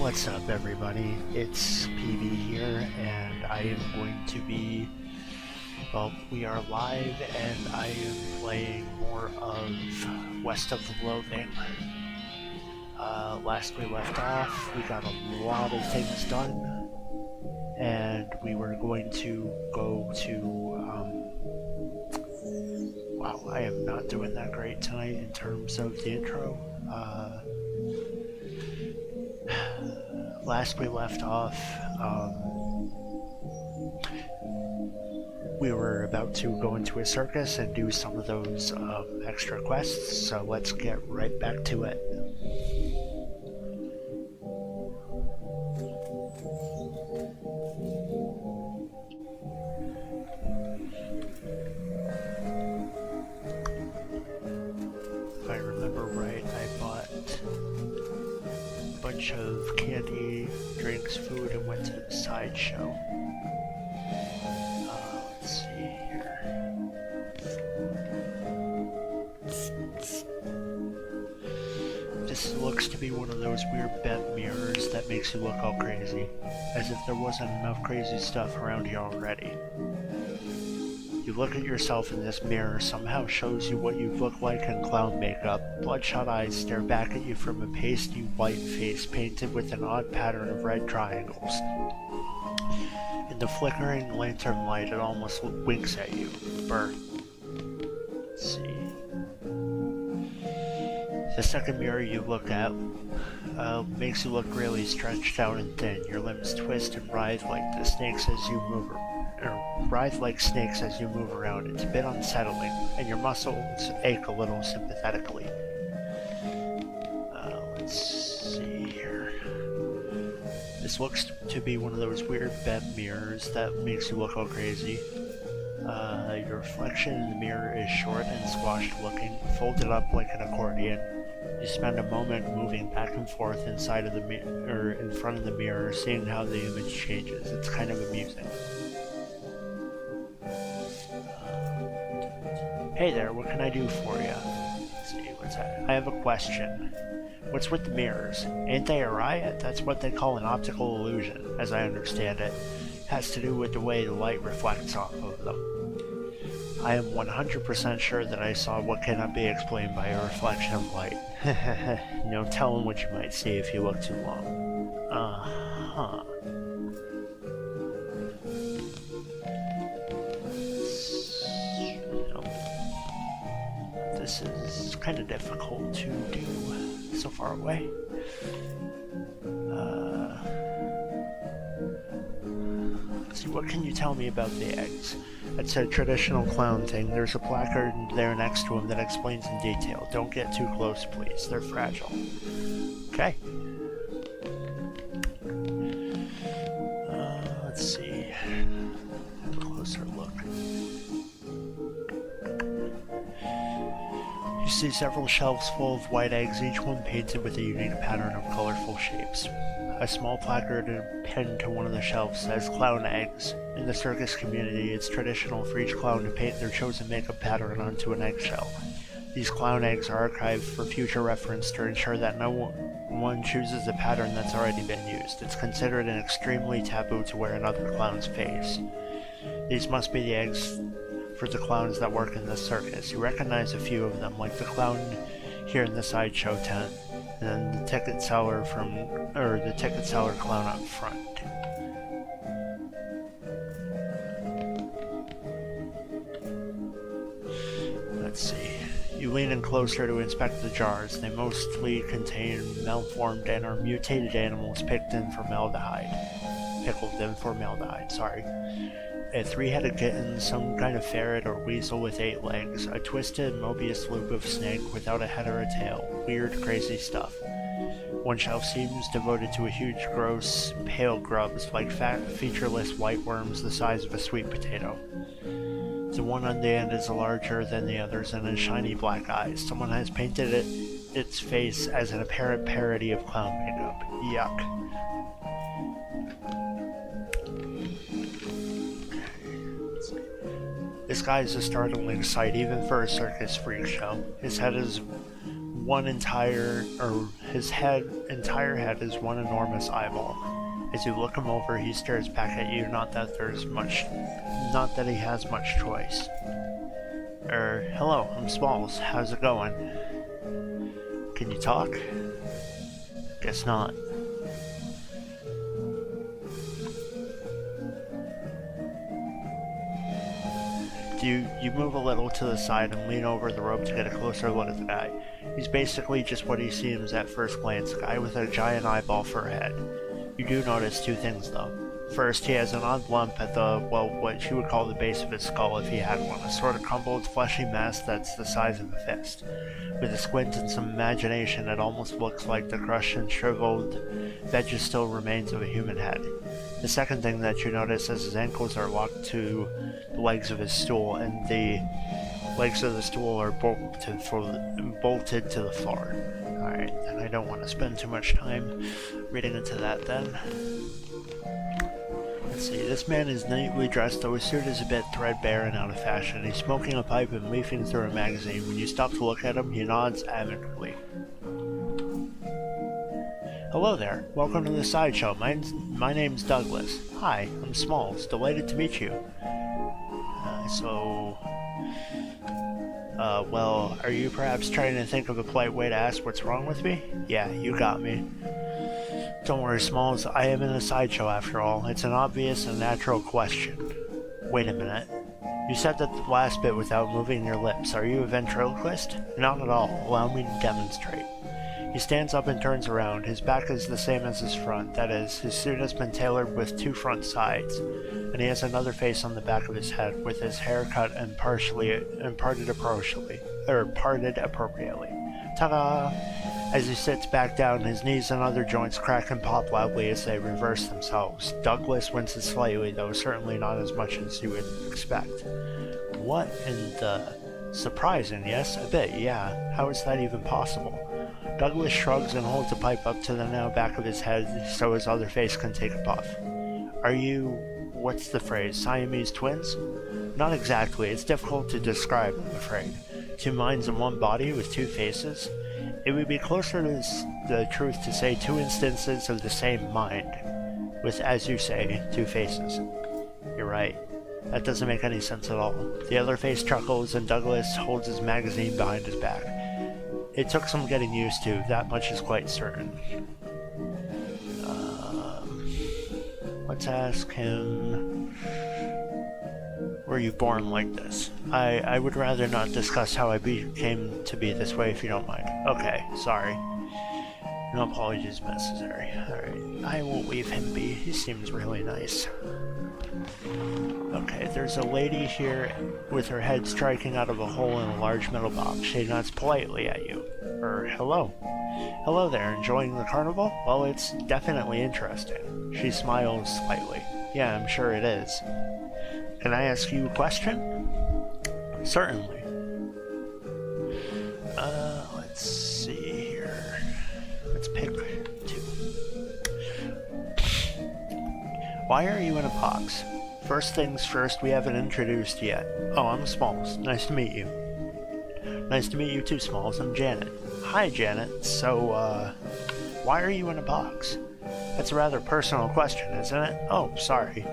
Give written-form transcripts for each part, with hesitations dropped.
What's up, everybody? It's PV here, and I am going to be, well, we are live, and I am playing more of West of the Loathing. Last we left off, we got a lot of things done, and we were going to go to, wow, I am not doing that great tonight in terms of the intro. Last we left off, we were about to go into a circus and do some of those extra quests, so let's get right back to it. If I remember right, I bought a bunch of candy, drinks, food, and went to the sideshow. Let's see here. This looks to be one of those weird bent mirrors that makes you look all crazy, as if there wasn't enough crazy stuff around here already. You look at yourself in this mirror, somehow shows you what you look like in clown makeup. Bloodshot eyes stare back at you from a pasty white face painted with an odd pattern of red triangles. In the flickering lantern light, it almost winks at you. Brr. Let's see. The second mirror you look at makes you look really stretched out and thin. Your limbs twist and writhe like the snakes as you move around. It's a bit unsettling, and your muscles ache a little sympathetically. Let's see here. This looks to be one of those weird bent mirrors that makes you look all crazy. Your reflection in the mirror is short and squashed looking, folded up like an accordion. You spend a moment moving back and forth inside of the mirror, in front of the mirror, seeing how the image changes. It's kind of amusing. Hey there, what can I do for you? Let's see, what's that? I have a question. What's with the mirrors? Ain't they a riot? That's what they call an optical illusion, as I understand it. It has to do with the way the light reflects off of them. I am 100% sure that I saw what cannot be explained by a reflection of light. No telling what you might see if you look too long. Uh-huh. This is kind of difficult to do so far away. Let's see, what can you tell me about the eggs? It's a traditional clown thing. There's a placard there next to them that explains in detail. Don't get too close, please. They're fragile. Okay. Let's see. Have a closer look. You see several shelves full of white eggs, each one painted with a unique pattern of colorful shapes. A small placard pinned to one of the shelves says clown eggs. In the circus community, it's traditional for each clown to paint their chosen makeup pattern onto an eggshell. These clown eggs are archived for future reference to ensure that no one chooses a pattern that's already been used. It's considered an extremely taboo to wear another clown's face. These must be the eggs for the clowns that work in the circus. You recognize a few of them, like the clown here in the sideshow tent, and then the ticket seller clown up front. Let's see. You lean in closer to inspect the jars. They mostly contain malformed and or mutated animals pickled in formaldehyde, sorry. A three-headed kitten, some kind of ferret or weasel with 8 legs, a twisted Mobius loop of snake without a head or a tail. Weird, crazy stuff. One shelf seems devoted to a huge, gross, pale grubs, like fat, featureless white worms the size of a sweet potato. The one on the end is larger than the others and has shiny black eyes. Someone has painted its face as an apparent parody of clown makeup. Yuck. This guy is a startling sight, even for a circus freak show. His head is his entire head is one enormous eyeball. As you look him over, he stares back at you, not that he has much choice. Hello, I'm Smalls. How's it going? Can you talk? Guess not. You move a little to the side and lean over the rope to get a closer look at the guy. He's basically just what he seems at first glance, a guy with a giant eyeball for a head. You do notice two things though. First, he has an odd lump at what you would call the base of his skull if he had one, a sort of crumpled, fleshy mass that's the size of a fist. With a squint and some imagination, it almost looks like the crushed and shriveled still remains of a human head. The second thing that you notice is his ankles are locked to the legs of his stool, and the legs of the stool are bolted to the floor. Alright, and I don't want to spend too much time reading into that then. Let's see, this man is neatly dressed, though his suit is a bit threadbare and out of fashion. He's smoking a pipe and leafing through a magazine. When you stop to look at him, he nods amicably. Hello there. Welcome to the sideshow. My name's Douglas. Hi, I'm Smalls. Delighted to meet you. Well, are you perhaps trying to think of a polite way to ask what's wrong with me? Yeah, you got me. Don't worry, Smalls. I am in a sideshow after all. It's an obvious and natural question. Wait a minute. You said that the last bit without moving your lips. Are you a ventriloquist? Not at all. Allow me to demonstrate. He stands up and turns around. His back is the same as his front. That is, his suit has been tailored with two front sides, and he has another face on the back of his head, with his hair cut and parted appropriately. Ta-da! As he sits back down, his knees and other joints crack and pop loudly as they reverse themselves. Douglas winces slightly, though certainly not as much as you would expect. What in the... Surprising, yes? A bit, yeah. How is that even possible? Douglas shrugs and holds the pipe up to the now back of his head so his other face can take a puff. Are you... what's the phrase? Siamese twins? Not exactly. It's difficult to describe, I'm afraid. Two minds in one body with two faces? It would be closer to the truth to say two instances of the same mind, with, as you say, two faces. You're right. That doesn't make any sense at all. The other face chuckles and Douglas holds his magazine behind his back. It took some getting used to, that much is quite certain. Let's ask him... Were you born like this? I would rather not discuss how I came to be this way if you don't mind. Okay, sorry. No apologies necessary. Alright, I will leave him be. He seems really nice. Okay, there's a lady here with her head striking out of a hole in a large metal box. She nods politely at you. Hello. Hello there, enjoying the carnival? Well, it's definitely interesting. She smiles slightly. Yeah, I'm sure it is. Can I ask you a question? Certainly. Let's see here. Let's pick two. Why are you in a box? First things first, we haven't introduced yet. Oh, I'm Smalls. Nice to meet you. Nice to meet you too, Smalls. I'm Janet. Hi, Janet. So, why are you in a box? That's a rather personal question, isn't it? Oh, sorry.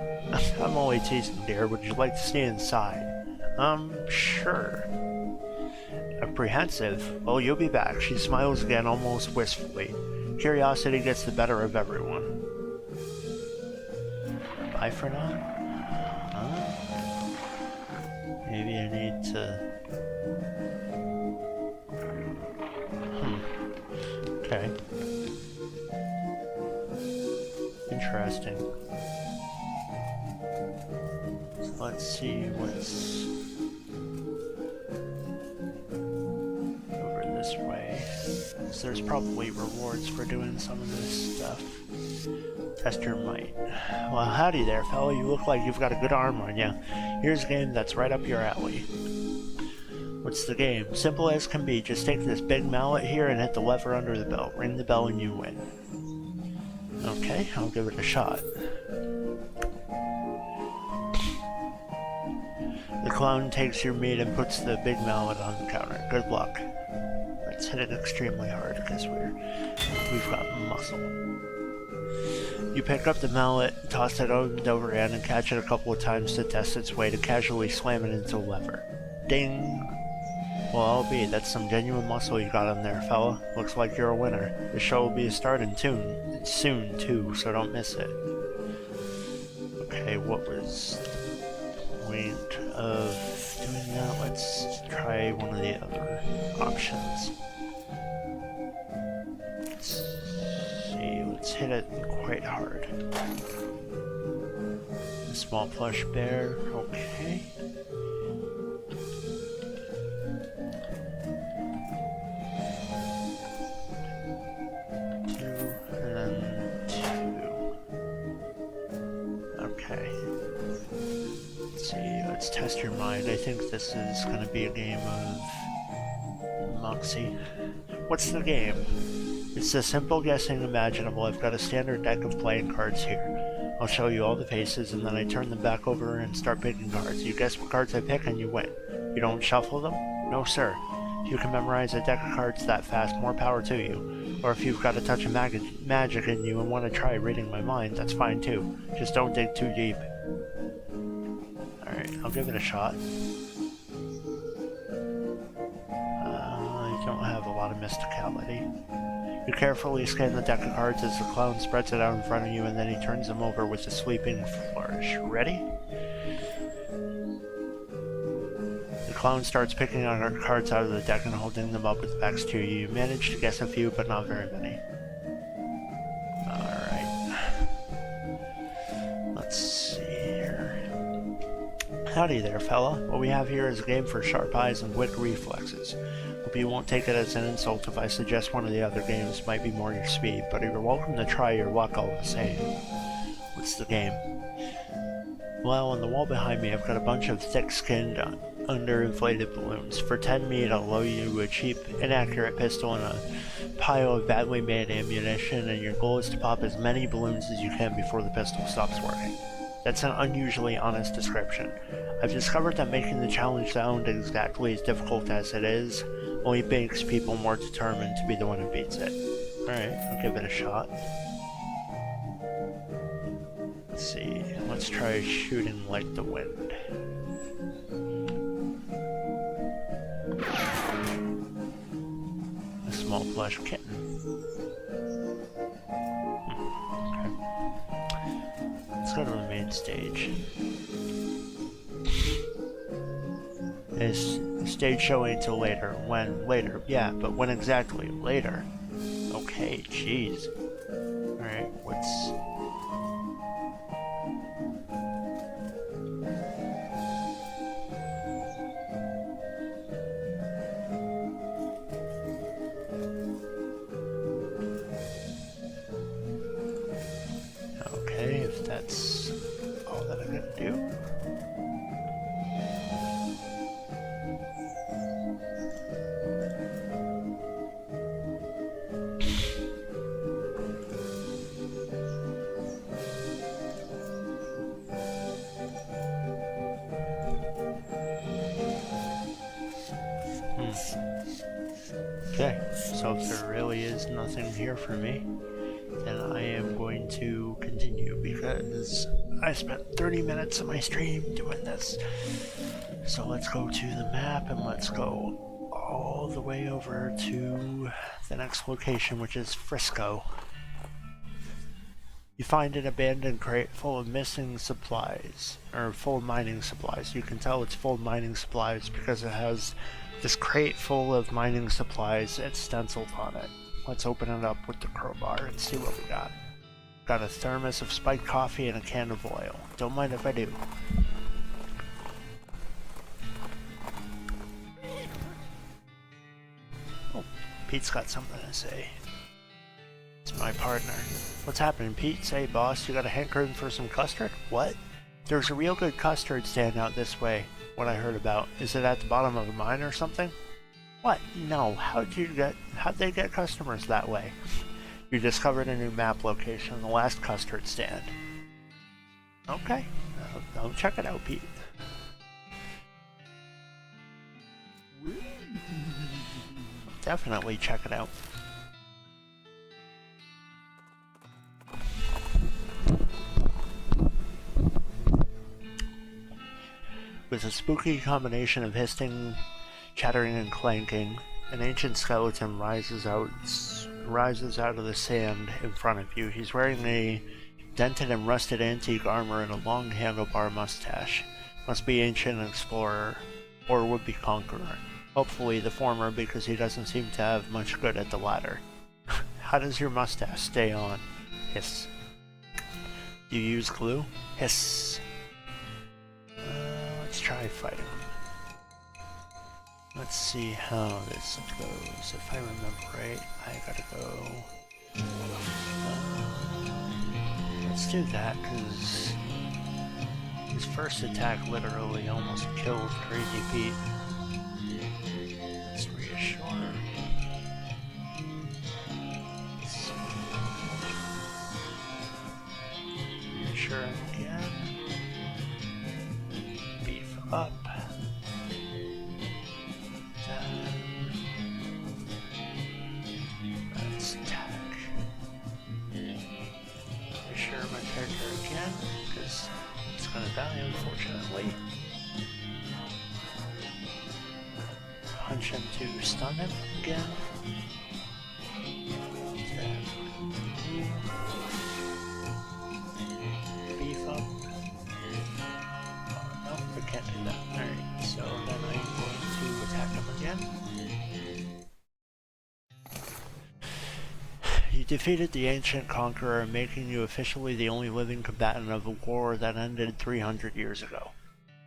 I'm only teasing, dear. Would you like to stay inside? Sure. Apprehensive? Well, you'll be back. She smiles again, almost wistfully. Curiosity gets the better of everyone. Bye for now? Maybe I need to... Okay. Interesting. So let's see what's over this way. So there's probably rewards for doing some of this stuff. Test your might. Well, howdy there, fella. You look like you've got a good arm on you. Here's a game that's right up your alley. What's the game? Simple as can be. Just take this big mallet here and hit the lever under the bell. Ring the bell and you win. Okay, I'll give it a shot. The clown takes your meat and puts the big mallet on the counter. Good luck. let's hit it extremely hard because we've got muscle. You pick up the mallet, toss it over end, and catch it a couple of times to test its weight and casually slam it into the lever. Ding! Well, I'll be. That's some genuine muscle you got on there, fella. Looks like you're a winner. The show will be starting soon, too, so don't miss it. Okay, what was the point of doing that? Let's try one of the other options. Let's hit it quite hard. A small plush bear, okay. Let's test your mind. I think this is going to be a game of Moxie. What's the game? It's the simple guessing imaginable. I've got a standard deck of playing cards here. I'll show you all the faces and then I turn them back over and start picking cards. You guess what cards I pick and you win. You don't shuffle them? No sir. If you can memorize a deck of cards that fast, more power to you. Or if you've got a touch of magic in you and want to try reading my mind, that's fine too. Just don't dig too deep. Alright, I'll give it a shot. I don't have a lot of mysticality. You carefully scan the deck of cards as the clown spreads it out in front of you and then he turns them over with a sweeping flourish. Ready? The clown starts picking out cards out of the deck and holding them up with the backs to you. You manage to guess a few, but not very many. Alright. Let's see here. Howdy there, fella. What we have here is a game for sharp eyes and quick reflexes. Hope you won't take it as an insult if I suggest one of the other games might be more your speed, but you're welcome to try your luck all the same. What's the game? Well, on the wall behind me I've got a bunch of thick-skinned, underinflated balloons. For 10 meat I'll load you a cheap, inaccurate pistol and a pile of badly made ammunition, and your goal is to pop as many balloons as you can before the pistol stops working. That's an unusually honest description. I've discovered that making the challenge sound exactly as difficult as it is only makes people more determined to be the one who beats it. Alright, I'll give it a shot. Let's see, let's try shooting like the wind. A small plush kitten. Let's go to the main stage. This stage show ain't till later. When? Later. Yeah, but when exactly? Later. Okay, jeez. Alright, what's... Okay, if that's all that I'm gonna do. Okay, so if there really is nothing here for me, then I am going to continue because I spent 30 minutes of my stream doing this. So let's go to the map and let's go all the way over to the next location, which is Frisco. You find an abandoned crate full of missing supplies, or full of mining supplies. You can tell it's full of mining supplies because it has this crate full of mining supplies and stenciled on it. Let's open it up with the crowbar and see what we got. Got a thermos of spiked coffee and a can of oil. Don't mind if I do. Oh, Pete's got something to say. It's my partner. What's happening, Pete? Say, boss, you got a hankering for some custard? What? There's a real good custard stand out this way, what I heard about. Is it at the bottom of a mine or something? What? No, how'd they get customers that way? You discovered a new map location, the last custard stand. Okay, I'll check it out, Pete. What the definitely check it out. With a spooky combination of hissing, chattering, and clanking, an ancient skeleton rises out of the sand in front of you. He's wearing a dented and rusted antique armor and a long handlebar mustache. Must be ancient explorer or would-be conqueror. Hopefully the former, because he doesn't seem to have much good at the latter. How does your mustache stay on? Hiss. Do you use glue? Hiss. Let's try fighting. Let's see how this goes. If I remember right, I gotta go... let's do that, because his first attack literally almost killed Crazy Pete. Let's reassure. Reassure again. Beef up. Let's attack. Reassure my character again, because it's gonna die, unfortunately. Punch him to stun him again. Beef up. Oh, no, we can't do that. Alright, so then I'm going to attack him again. You defeated the ancient conqueror, making you officially the only living combatant of a war that ended 300 years ago.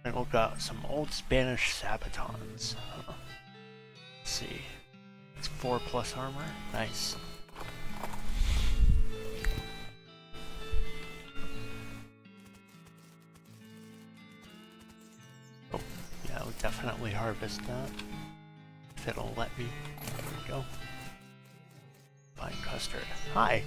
And we've got some old Spanish sabatons. Let's see. It's 4+ armor. Nice. Oh, yeah, I'll definitely harvest that. If it'll let me. There we go. Fine custard. Hi!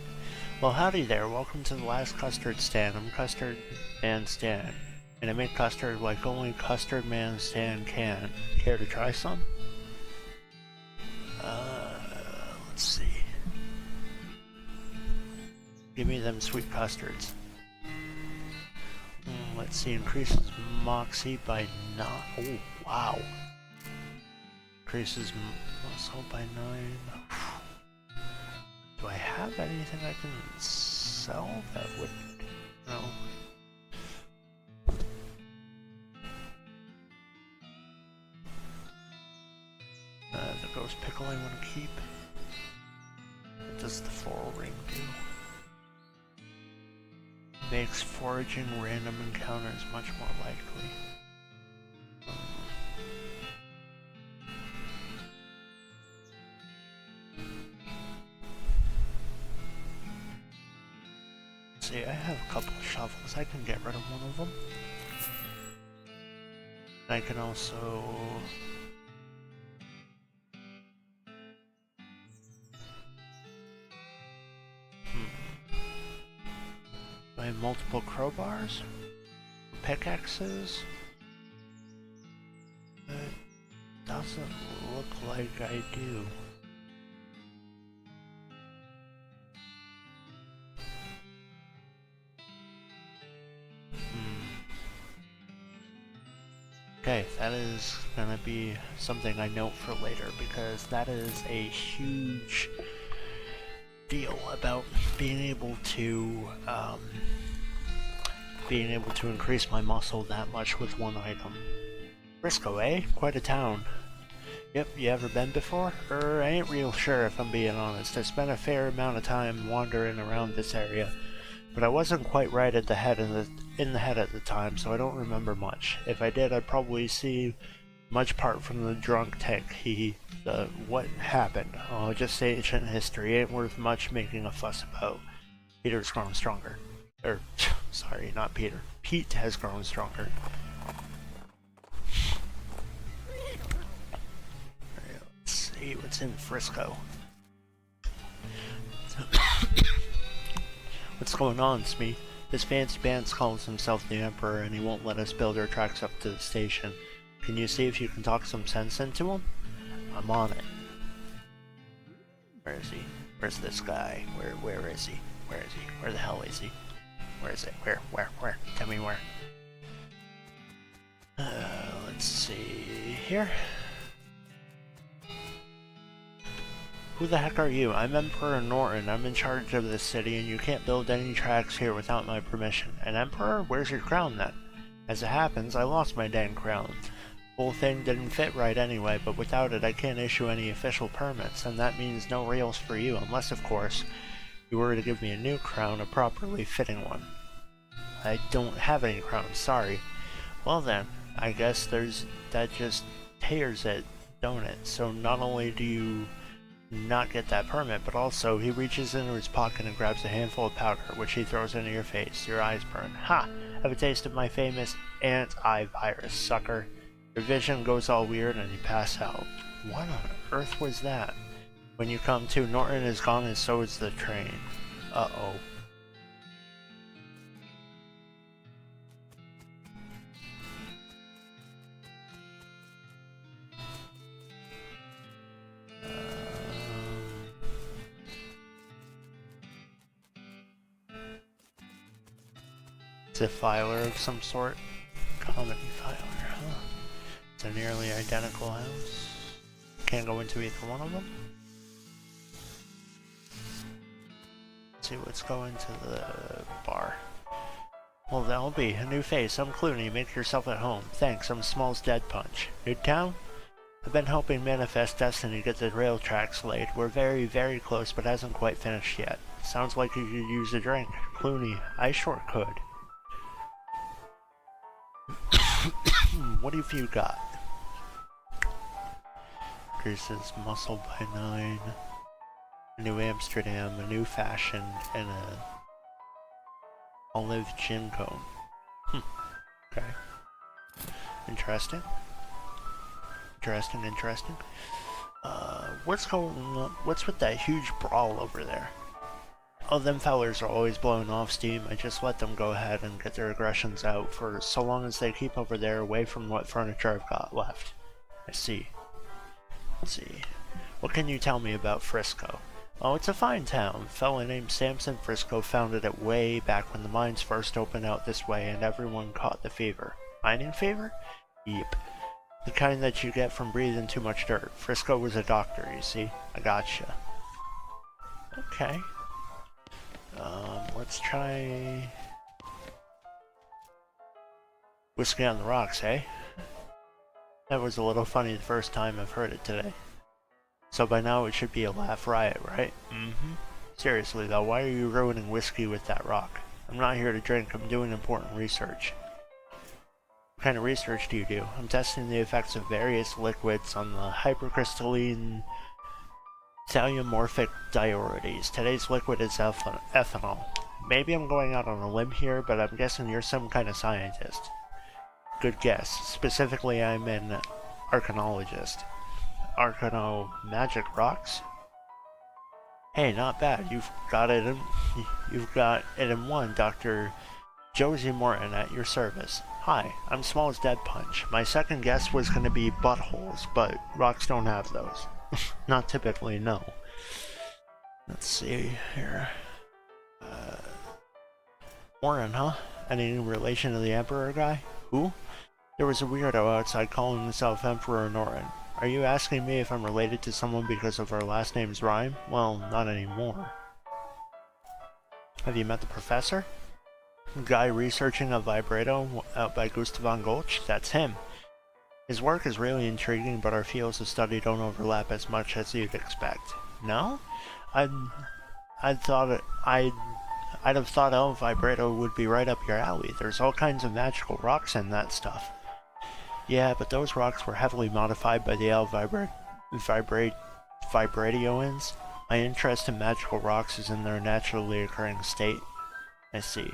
Well, howdy there. Welcome to the last custard stand. I'm Custard Man Stan. And I make custard like only Custard Man Stan can. Care to try some? Let's see. Give me them sweet custards. Let's see, increases Moxie by 9. Oh, wow. Increases muscle by 9. Do I have anything I can sell that would... no. The ghost pickle I want to keep. What does the floral ring do? Makes foraging random encounters much more likely. See, I have a couple of shovels. I can get rid of one of them. I can also... I have multiple crowbars, pickaxes. It doesn't look like I do. Okay, that is gonna be something I note for later, because that is a huge deal about being able to increase my muscle that much with one item. Frisco, eh? Quite a town. Yep, you ever been before? I ain't real sure if I'm being honest. I spent a fair amount of time wandering around this area, but I wasn't quite right at the head in the head at the time, so I don't remember much. If I did, I'd probably see much part from the drunk tank. What happened? Oh, just ancient history. Ain't worth much making a fuss about. Peter's grown stronger. Sorry, not Peter. Pete has grown stronger. Alright, let's see what's in Frisco. What's going on, Smee? This fancy pants calls himself the Emperor, and he won't let us build our tracks up to the station. Can you see if you can talk some sense into him? I'm on it. Where is he? Where's this guy? Where is he? Where is he? Where the hell is he? Where is it? Where? Tell me where. Let's see here. Who the heck are you? I'm Emperor Norton. I'm in charge of this city, and you can't build any tracks here without my permission. An emperor? Where's your crown then? As it happens, I lost my dang crown. Whole thing didn't fit right anyway, but without it I can't issue any official permits, and that means no rails for you, unless of course you were to give me a new crown, a properly fitting one. I don't have any crowns, sorry. Well then, I guess that just tears it, don't it? So not only do you not get that permit, but also he reaches into his pocket and grabs a handful of powder, which he throws into your face. Your eyes burn. Ha! Have a taste of my famous antivirus, sucker. Your vision goes all weird and you pass out. What on earth was that? When you come to, Norton is gone and so is the train. Uh-oh. It's a filer of some sort. Comedy filer, huh? It's a nearly identical house. Can't go into either one of them. Let's see what's going to the bar. Well, that'll be a new face. I'm Clooney. Make yourself at home. Thanks. I'm Small's Dead Punch. Newtown? I've been helping Manifest Destiny get the rail tracks laid. We're very, very close, but hasn't quite finished yet. Sounds like you could use a drink. Clooney, I sure could. What have you got? Grease's Muscle by 9, New Amsterdam, a new fashion, and a olive gin cone. Okay. Interesting. What's with that huge brawl over there? Oh, them fellers are always blowing off steam. I just let them go ahead and get their aggressions out for so long as they keep over there away from what furniture I've got left. I see. Let's see. What can you tell me about Frisco? Oh, it's a fine town. A fella named Samson Frisco founded it way back when the mines first opened out this way and everyone caught the fever. Mining fever? Yep. The kind that you get from breathing too much dirt. Frisco was a doctor, you see? I gotcha. Okay. Let's try Whiskey on the Rocks, eh? That was a little funny the first time I've heard it today. So by now it should be a laugh riot, right? Mm-hmm. Seriously though, why are you ruining whiskey with that rock? I'm not here to drink, I'm doing important research. What kind of research do you do? I'm testing the effects of various liquids on the hypercrystalline thalliumorphic diurides. Today's liquid is ethanol. Maybe I'm going out on a limb here, but I'm guessing you're some kind of scientist. Good guess. Specifically, I'm an archaeologist. Magic rocks? Hey, not bad. You've got it in one, Dr. Josie Morton at your service. Hi, I'm Small's Dead Punch. My second guess was going to be buttholes, but rocks don't have those. Not typically, no. Let's see here. Warren, huh? Any relation to the Emperor guy? Who? There was a weirdo outside calling himself Emperor Norton. Are you asking me if I'm related to someone because of our last names rhyme? Well, not anymore. Have you met the professor? Guy researching a vibrato out by Gustav von Gulch? That's him. His work is really intriguing, but our fields of study don't overlap as much as you'd expect. No? I'd have thought El Vibrato would be right up your alley. There's all kinds of magical rocks in that stuff. Yeah, but those rocks were heavily modified by the El Vibratioans. My interest in magical rocks is in their naturally occurring state. I see.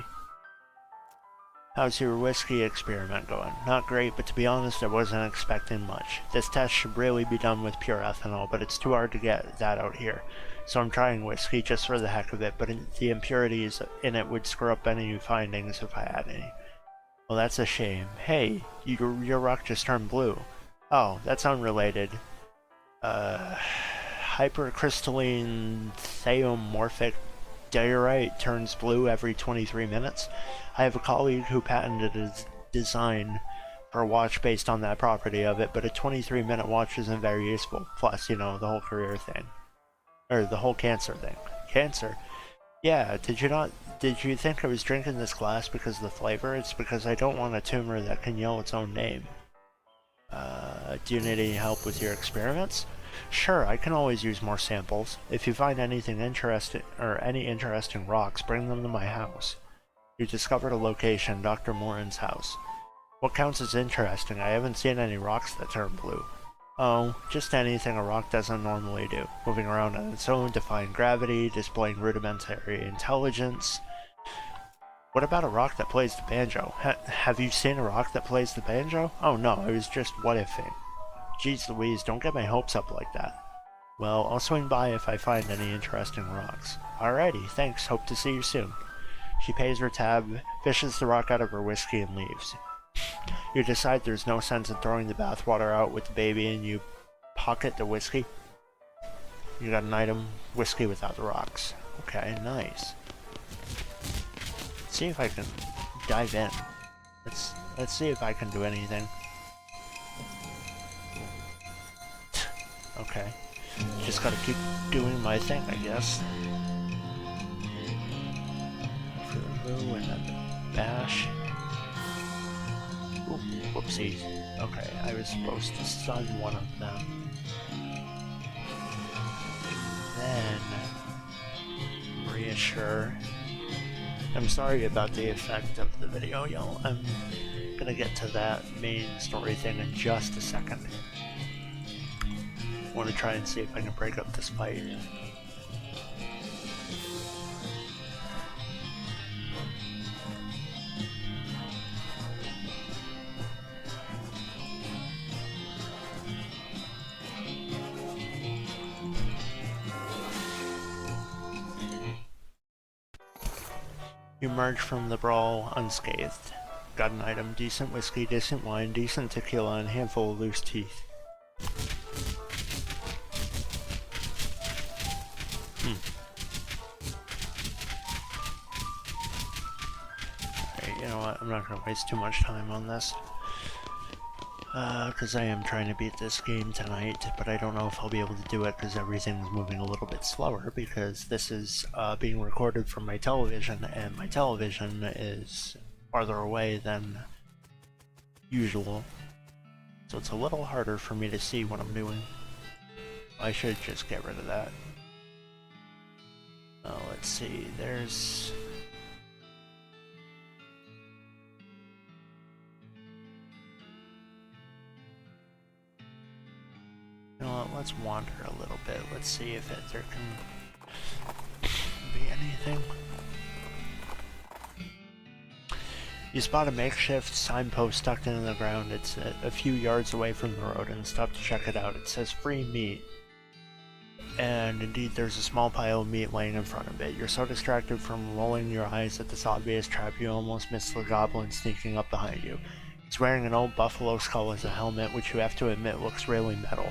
How's your whiskey experiment going? Not great, but to be honest, I wasn't expecting much. This test should really be done with pure ethanol, but it's too hard to get that out here. So I'm trying whiskey just for the heck of it, but the impurities in it would screw up any new findings if I had any. Well, that's a shame. Hey, your rock just turned blue. Oh, that's unrelated. hypercrystalline theomorphic diorite turns blue every 23 minutes. I have a colleague who patented his design for a watch based on that property of it, but a 23-minute watch isn't very useful. Plus, you know, the whole career thing. Or the whole cancer thing. Cancer? Yeah, did you think I was drinking this glass because of the flavor? It's because I don't want a tumor that can yell its own name. Do you need any help with your experiments? Sure, I can always use more samples. If you find anything interesting, or any interesting rocks, bring them to my house. You discovered a location, Dr. Morin's house. What counts as interesting? I haven't seen any rocks that turn blue. Oh, just anything a rock doesn't normally do. Moving around on its own, defying gravity, displaying rudimentary intelligence. What about a rock that plays the banjo? Have you seen a rock that plays the banjo? Oh no, I was just what-ifing. Jeez Louise, don't get my hopes up like that. Well, I'll swing by if I find any interesting rocks. Alrighty, thanks, hope to see you soon. She pays her tab, fishes the rock out of her whiskey, and leaves. You decide there's no sense in throwing the bathwater out with the baby, and you pocket the whiskey. You got an item, whiskey without the rocks. Okay, nice. Let's see if I can dive in. Let's see if I can do anything. Okay. Just gotta keep doing my thing, I guess. For the moo and then the bash. Ooh, whoopsies. Okay, I was supposed to stun one of them. Then reassure. I'm sorry about the effect of the video, y'all. I'm gonna get to that main story thing in just a second. I want to try and see if I can break up this fight. You emerge from the brawl unscathed. Got an item, decent whiskey, decent wine, decent tequila, and a handful of loose teeth. Alright, you know what, I'm not gonna waste too much time on this. Because I am trying to beat this game tonight, but I don't know if I'll be able to do it because everything's moving a little bit slower because this is being recorded from my television, and my television is farther away than usual. So it's a little harder for me to see what I'm doing. I should just get rid of that. Let's see, there's... You know what, let's wander a little bit. Let's see if there can be anything. You spot a makeshift signpost stuck into the ground. It's a few yards away from the road and stop to check it out. It says free meat. And indeed there's a small pile of meat laying in front of it. You're so distracted from rolling your eyes at this obvious trap you almost miss the goblin sneaking up behind you. He's wearing an old buffalo skull as a helmet, which you have to admit looks really metal.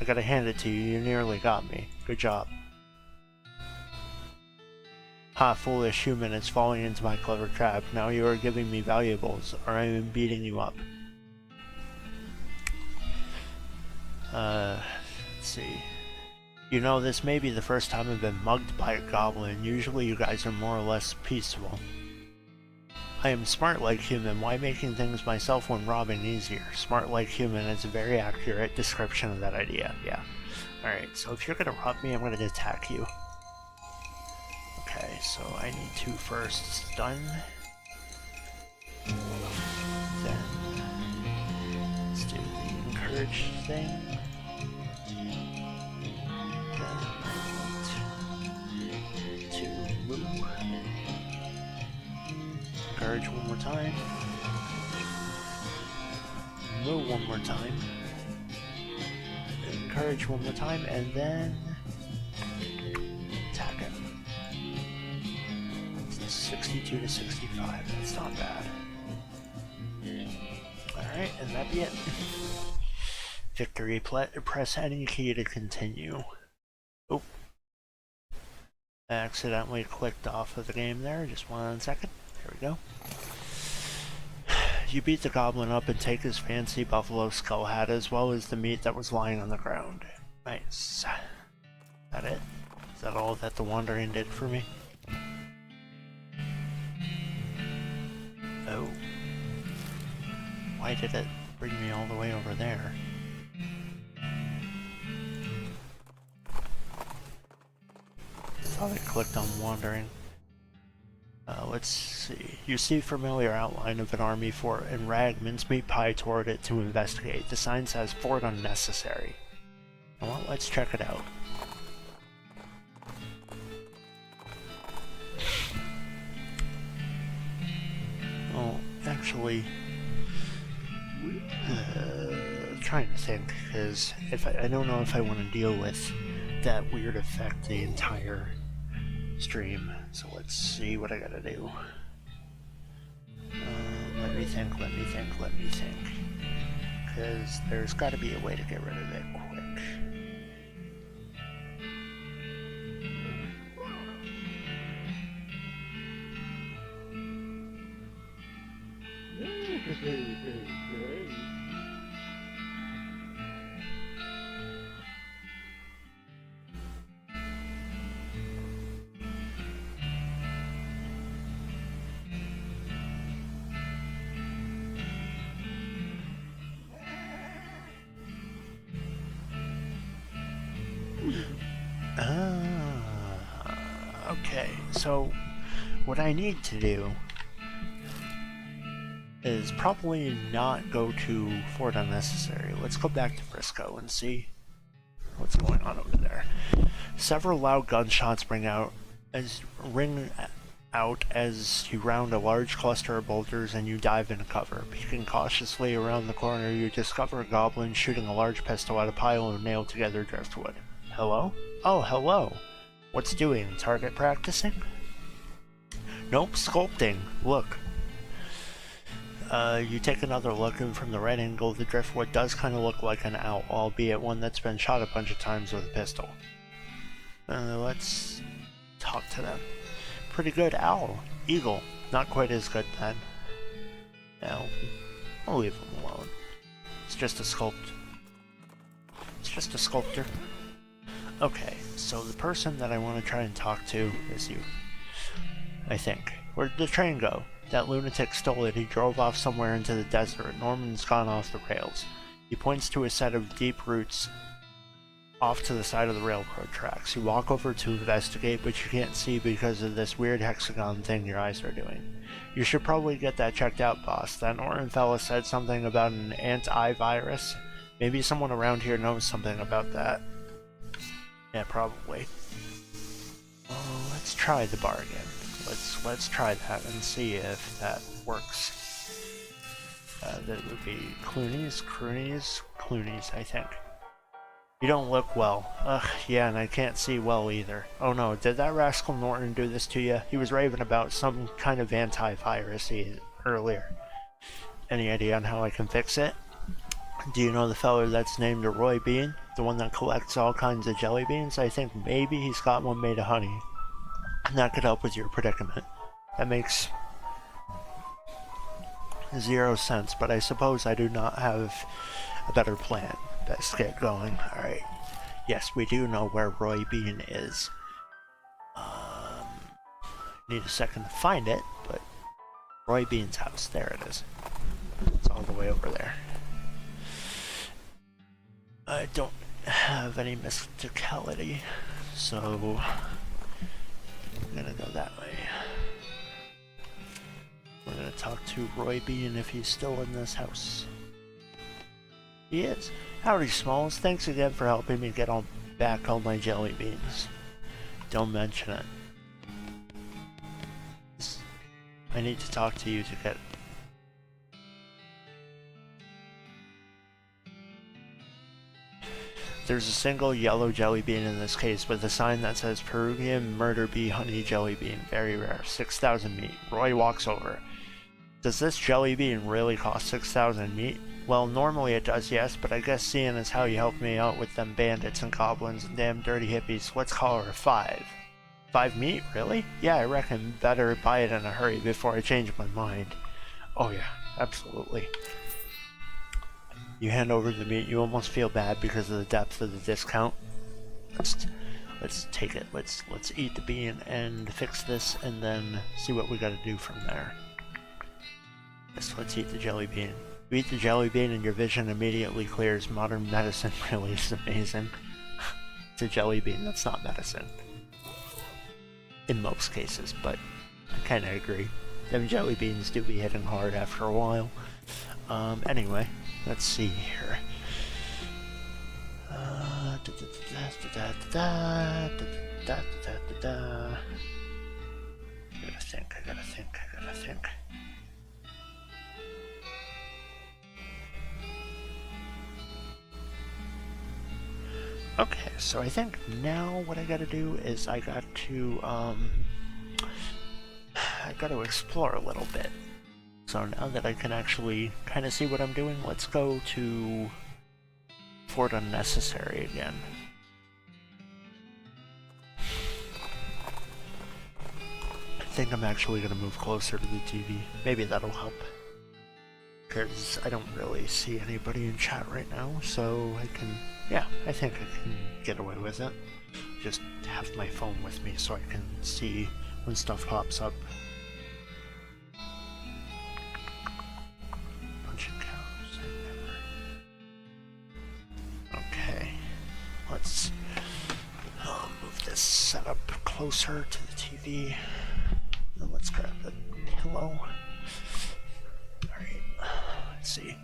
I gotta hand it to you, you nearly got me. Good job. Ha, foolish human, it's falling into my clever trap. Now you are giving me valuables, or I am beating you up. Let's see. You know, this may be the first time I've been mugged by a goblin. Usually you guys are more or less peaceful. I am smart like human. Why making things myself when robbing easier? Smart like human is a very accurate description of that idea, yeah. Alright, so if you're gonna rob me, I'm gonna attack you. Okay, so I need to first stun. Then let's do the encourage thing. Then I want to move. Encourage one more time. Move one more time. Encourage one more time, and then attack him. 62 to 65, that's not bad. Alright, and that'd be it. Victory, press any key to continue. Oh, I accidentally clicked off of the game there. Just 1 second. There we go. You beat the goblin up and take his fancy buffalo skull hat as well as the meat that was lying on the ground. Nice. Is that it? Is that all that the wandering did for me? Oh. Why did it bring me all the way over there? Thought I clicked on wandering. Let's see. You see familiar outline of an army fort and rag mincemeat pie toward it to investigate. The sign says fort unnecessary. Well, let's check it out. Oh, actually, I'm trying to think, because I don't know if I want to deal with that weird effect the entire stream. So let's see what I gotta do. Let me think. Because there's gotta be a way to get rid of it quick. Okay, so what I need to do is probably not go to Fort Unnecessary. Let's go back to Frisco and see what's going on over there. Several loud gunshots ring out as you round a large cluster of boulders and you dive into cover. Peeking cautiously around the corner, you discover a goblin shooting a large pistol at a pile of nailed together driftwood. Hello? Oh, hello. What's doing? Target practicing? Nope, sculpting. Look. You take another look, and from the right angle, the driftwood does kind of look like an owl, albeit one that's been shot a bunch of times with a pistol. Let's talk to them. Pretty good owl. Eagle. Not quite as good then. No. I'll leave him alone. It's just a sculptor. Okay, so the person that I want to try and talk to is you. I think. Where'd the train go? That lunatic stole it. He drove off somewhere into the desert. Norman's gone off the rails. He points to a set of deep roots off to the side of the railroad tracks. You walk over to investigate, but you can't see because of this weird hexagon thing your eyes are doing. You should probably get that checked out, boss. That Norton fella said something about an antivirus. Maybe someone around here knows something about that. Yeah, probably. Well, let's try the bargain. Let's try that and see if that works. That would be Clooney's, I think. You don't look well. Ugh, yeah, and I can't see well either. Oh no, did that rascal Norton do this to you? He was raving about some kind of antivirus earlier. Any idea on how I can fix it? Do you know the fellow that's named Roy Bean? The one that collects all kinds of jelly beans? I think maybe he's got one made of honey. And that could help with your predicament. That makes 0 sense, but I suppose I do not have a better plan. Let's get going. Alright. Yes, we do know where Roy Bean is. Need a second to find it, but Roy Bean's house. There it is. It's all the way over there. I don't have any mysticality, so I'm gonna go that way. We're gonna talk to Roy Bean if he's still in this house. He is. Howdy, Smalls. Thanks again for helping me get back all my jelly beans. Don't mention it. I need to talk to you to get... There's a single yellow jelly bean in this case with a sign that says Peruvian Murder Bee Honey Jelly Bean. Very rare. 6,000 meat. Roy walks over. Does this jelly bean really cost 6,000 meat? Well, normally it does, yes, but I guess seeing as how you helped me out with them bandits and goblins and damn dirty hippies, let's call her 5. 5 meat? Really? Yeah, I reckon better buy it in a hurry before I change my mind. Oh yeah, absolutely. You hand over the meat, you almost feel bad because of the depth of the discount. Let's take it. Let's eat the bean and fix this and then see what we gotta do from there. Let's eat the jelly bean. You eat the jelly bean and your vision immediately clears. Modern medicine really is amazing. It's a jelly bean, that's not medicine. In most cases, but I kinda agree. Them jelly beans do be hitting hard after a while. Anyway, let's see here. I gotta think. Okay, so I think now what I gotta do is I got to explore a little bit. So now that I can actually kind of see what I'm doing, let's go to Fort Unnecessary again. I think I'm actually going to move closer to the TV. Maybe that'll help. Because I don't really see anybody in chat right now, so I can... Yeah, I think I can get away with it. Just have my phone with me so I can see when stuff pops up. Okay, let's move this setup closer to the TV. Then let's grab the pillow. Alright, let's see.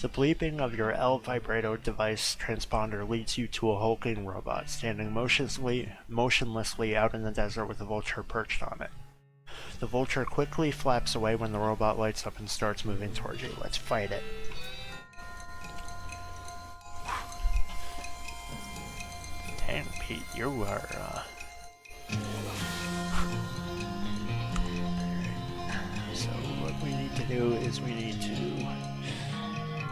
The bleeping of your L vibrato device transponder leads you to a hulking robot standing motionlessly out in the desert with a vulture perched on it. The vulture quickly flaps away when the robot lights up and starts moving towards you. Let's fight it. Dang, Pete, you are, So what we need to do is we need to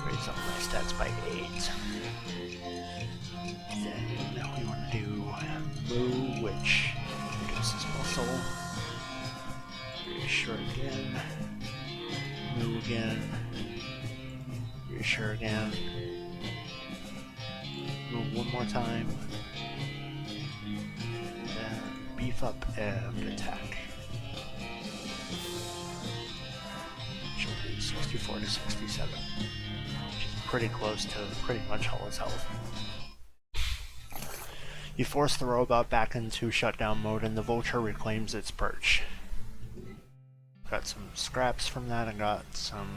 raise all my stats by 8. Then we want to do Moo, which reduces muscle. Reassure again. Moo again. Reassure again. Move one more time. And then beef up and attack. She'll do 64 to 67. Which is pretty close to pretty much all his health. You force the robot back into shutdown mode and the vulture reclaims its perch. Got some scraps from that and got some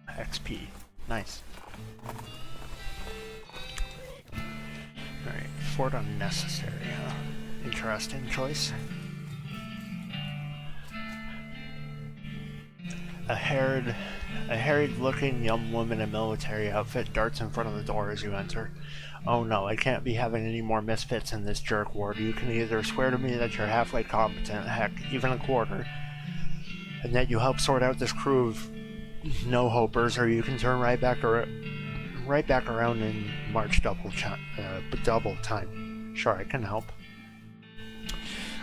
XP. Nice. Alright, Fort Unnecessary, huh? Interesting choice. A harried-looking young woman in a military outfit darts in front of the door as you enter. Oh no, I can't be having any more misfits in this jerk ward. You can either swear to me that you're halfway competent, heck, even a quarter, and that you help sort out this crew of no-hopers, or you can turn right back around and march double time. Sure, I can help.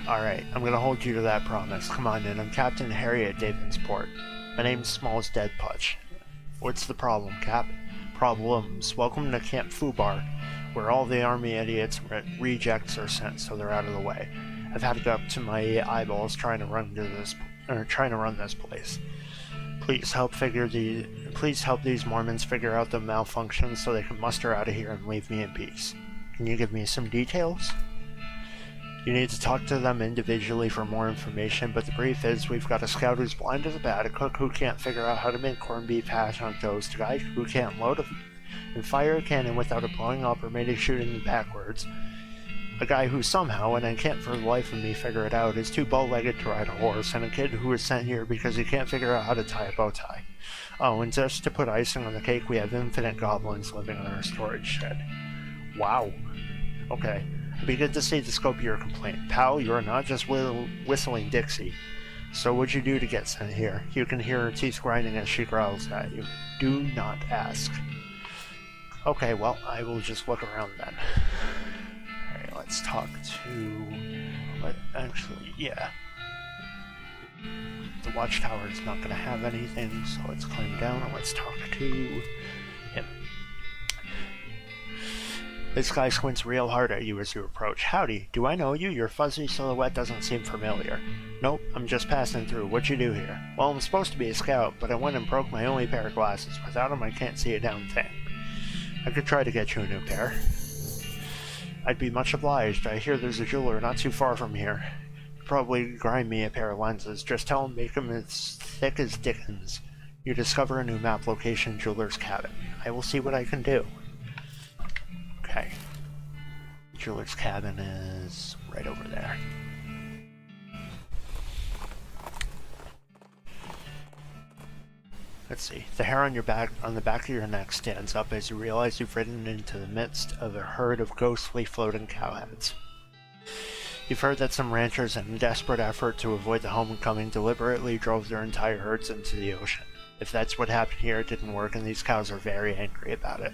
Alright, I'm gonna hold you to that promise. Come on in, I'm Captain Harry at Davensport. My name's Smalls Dead Putch. What's the problem, Cap? Problems. Welcome to Camp Fubar, where all the army idiots rejects are sent, so they're out of the way. I've had to go up to my eyeballs trying to run this place. Please help these Mormons figure out the malfunctions so they can muster out of here and leave me in peace. Can you give me some details? You need to talk to them individually for more information, but the brief is we've got a scout who's blind as a bat, a cook who can't figure out how to make corned beef hash on toast, a guy who can't load and fire a cannon without it blowing up or maybe shooting backwards, a guy who somehow, and I can't for the life of me figure it out, is too bow-legged to ride a horse, and a kid who was sent here because he can't figure out how to tie a bow tie. Oh, and just to put icing on the cake, we have infinite goblins living in our storage shed. Wow. Okay. It'd be good to see the scope of your complaint. Pal, you are not just whistling Dixie. So what'd you do to get sent here? You can hear her teeth grinding as she growls at you. Do not ask. Okay, well, I will just look around then. Alright, let's talk to... Actually, yeah. The watchtower is not going to have anything, so let's climb down and let's talk to him. This guy squints real hard at you as you approach. Howdy, do I know you? Your fuzzy silhouette doesn't seem familiar. Nope, I'm just passing through. What'd you do here? Well, I'm supposed to be a scout, but I went and broke my only pair of glasses. Without them, I can't see a damn thing. I could try to get you a new pair. I'd be much obliged. I hear there's a jeweler not too far from here. He'd probably grind me a pair of lenses. Just tell him make them as thick as Dickens. You discover a new map location, Jeweler's Cabin. I will see what I can do. Okay. Jeweler's Cabin is right over there. Let's see. The hair on the back of your neck stands up as you realize you've ridden into the midst of a herd of ghostly floating cowheads. You've heard that some ranchers, in a desperate effort to avoid the homecoming, deliberately drove their entire herds into the ocean. If that's what happened here, it didn't work, and these cows are very angry about it.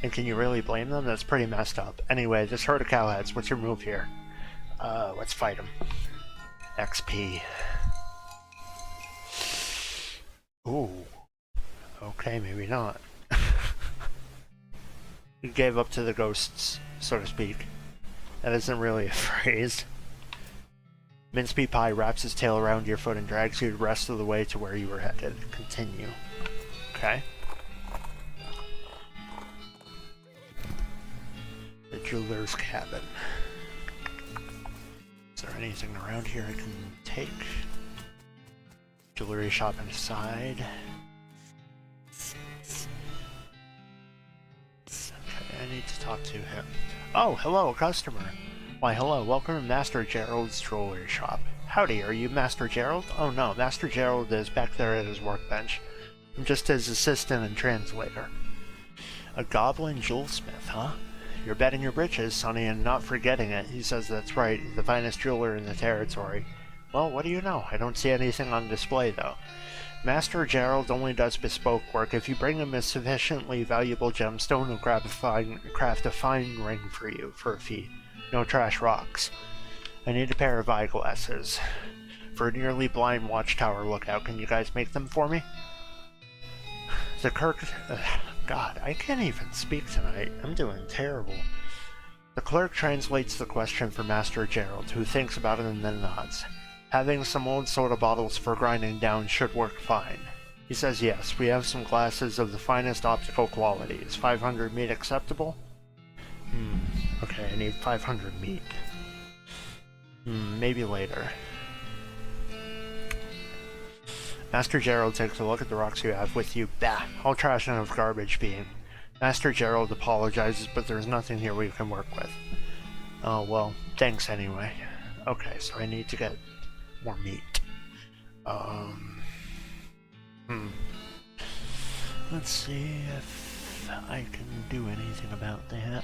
And can you really blame them? That's pretty messed up. Anyway, this herd of cowheads, what's your move here? Let's fight them. XP. Ooh. Okay, maybe not. You gave up to the ghosts, so to speak. That isn't really a phrase. Mincemeat Pie wraps his tail around your foot and drags you the rest of the way to where you were headed. Continue. Okay. The Jeweler's Cabin. Is there anything around here I can take? Jewelry shop inside. Okay, I need to talk to him. Oh, hello, a customer. Why, hello, welcome to Master Gerald's jewelry shop. Howdy, are you Master Gerald? Oh no, Master Gerald is back there at his workbench. I'm just his assistant and translator. A goblin jewelsmith, huh? You're betting your britches, Sonny, and not forgetting it. He says that's right, he's the finest jeweler in the territory. Well, what do you know? I don't see anything on display, though. Master Gerald only does bespoke work. If you bring him a sufficiently valuable gemstone, he'll craft a fine ring for you for a fee. No trash rocks. I need a pair of eyeglasses. For a nearly blind watchtower lookout, can you guys make them for me? The clerk... God, I can't even speak tonight. I'm doing terrible. The clerk translates the question for Master Gerald, who thinks about it and then nods. Having some old soda bottles for grinding down should work fine. He says yes, we have some glasses of the finest optical quality. Is 500 meat acceptable? Okay, I need 500 meat. Maybe later. Master Gerald takes a look at the rocks you have with you. Bah! All trash and of garbage being. Master Gerald apologizes, but there's nothing here we can work with. Oh, well, thanks anyway. Okay, so I need to get more meat. Let's see if I can do anything about that.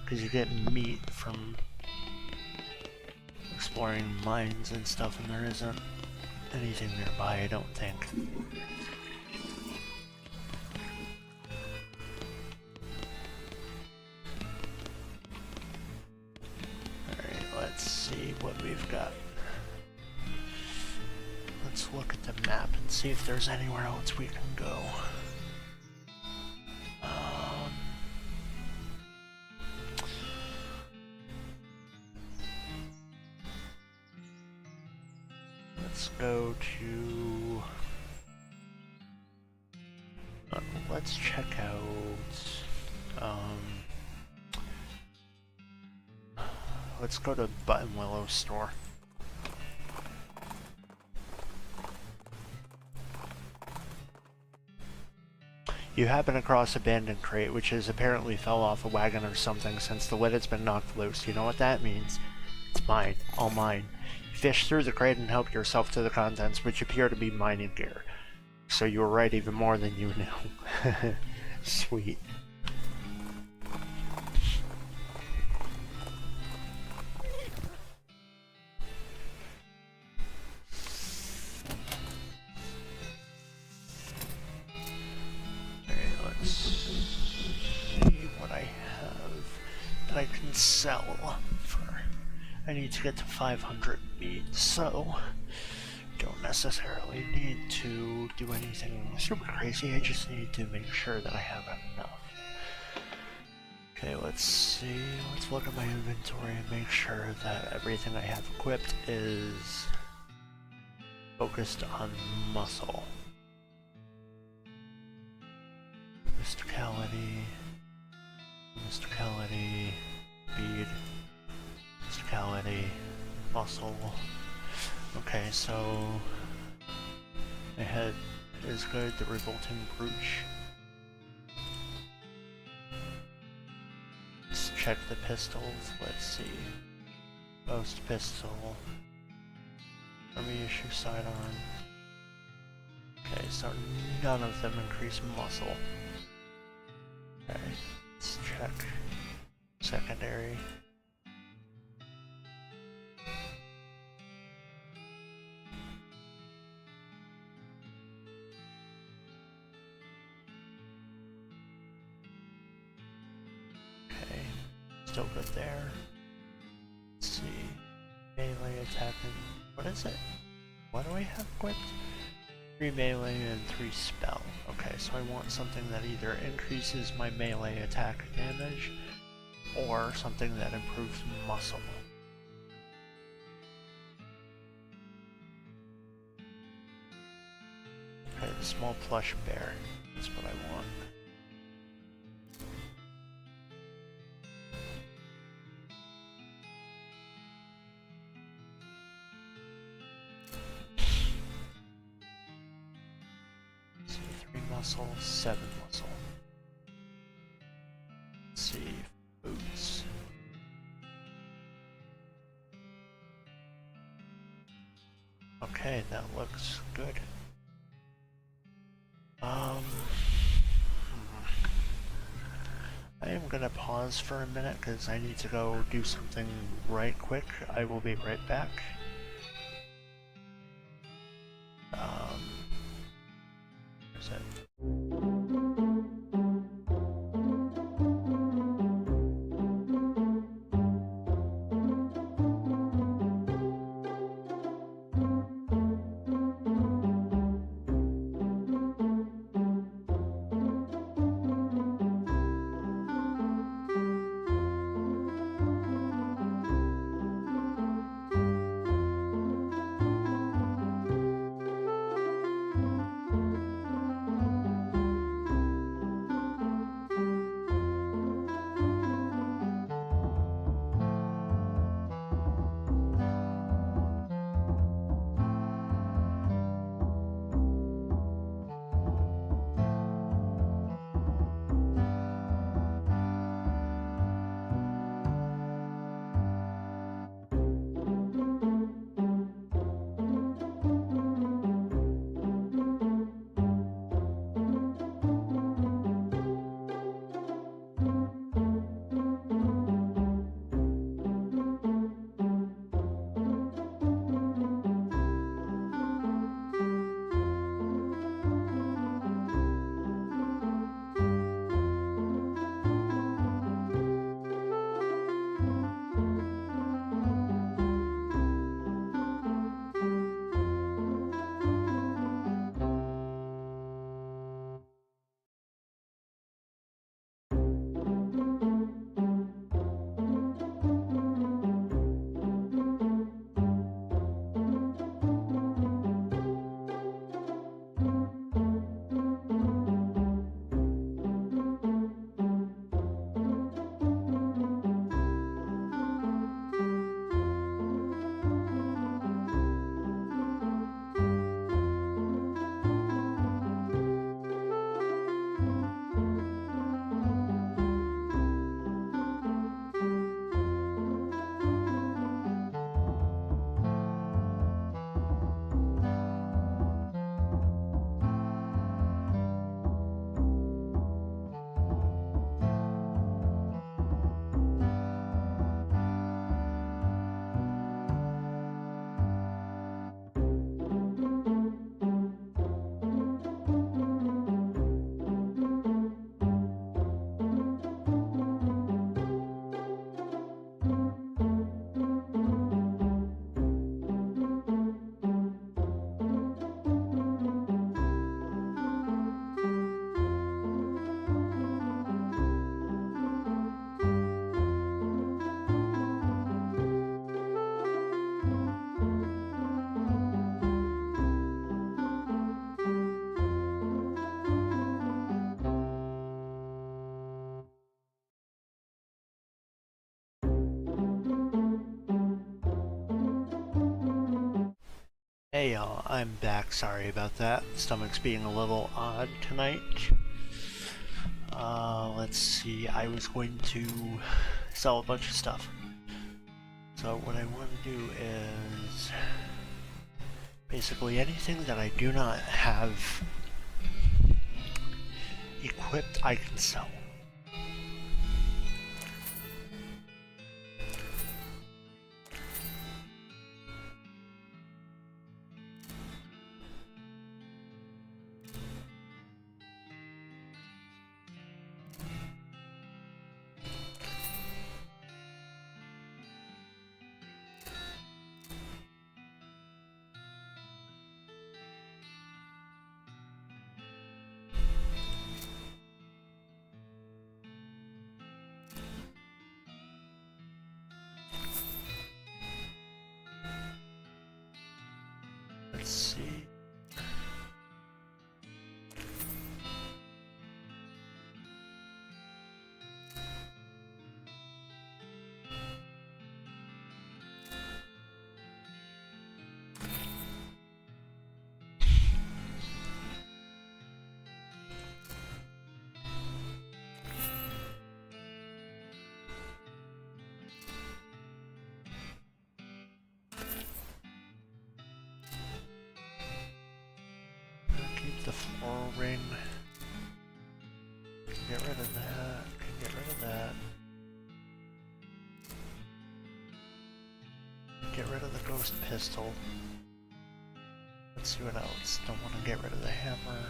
Because you get meat from exploring mines and stuff, and there isn't anything nearby, I don't think. Alright, let's see what we've got. Let's look at the map and see if there's anywhere else we can go. Let's go to... let's check out... let's go to Buttonwillow's store. You happen across a abandoned crate, which has apparently fell off a wagon or something since the lid has been knocked loose. You know what that means? It's mine. All mine. Fish through the crate and help yourself to the contents, which appear to be mining gear. So you were right even more than you knew. Sweet. sell for... I need to get to 500 beads, so don't necessarily need to do anything super crazy. I just need to make sure that I have enough. Okay, let's see. Let's look at my inventory and make sure that everything I have equipped is focused on muscle. Mysticality, mysticality, bead, mysticality, muscle. Okay, so my head is good. The revolting brooch. Let's check the pistols. Let's see. Most pistol. Reissue sidearm. Okay, so none of them increase muscle. Okay, let's check secondary. Okay, still good there. Let's see. Melee attack and what is it? What do I have equipped? 3 melee and 3 spell. Okay, so I want something that either increases my melee attack damage or something that improves muscle. Okay, the small plush bear. That's what I want. Muscle, 7 muscle. Let's see, boots. Okay, that looks good. I am gonna pause for a minute because I need to go do something right quick. I will be right back. Where's it? Hey y'all, I'm back. Sorry about that. Stomach's being a little odd tonight. Let's see. I was going to sell a bunch of stuff. So what I want to do is basically anything that I do not have equipped, I can sell. Let's see. Keep the floral ring. Get rid of that. Get rid of that. Get rid of the ghost pistol. Let's see what else. Don't want to get rid of the hammer.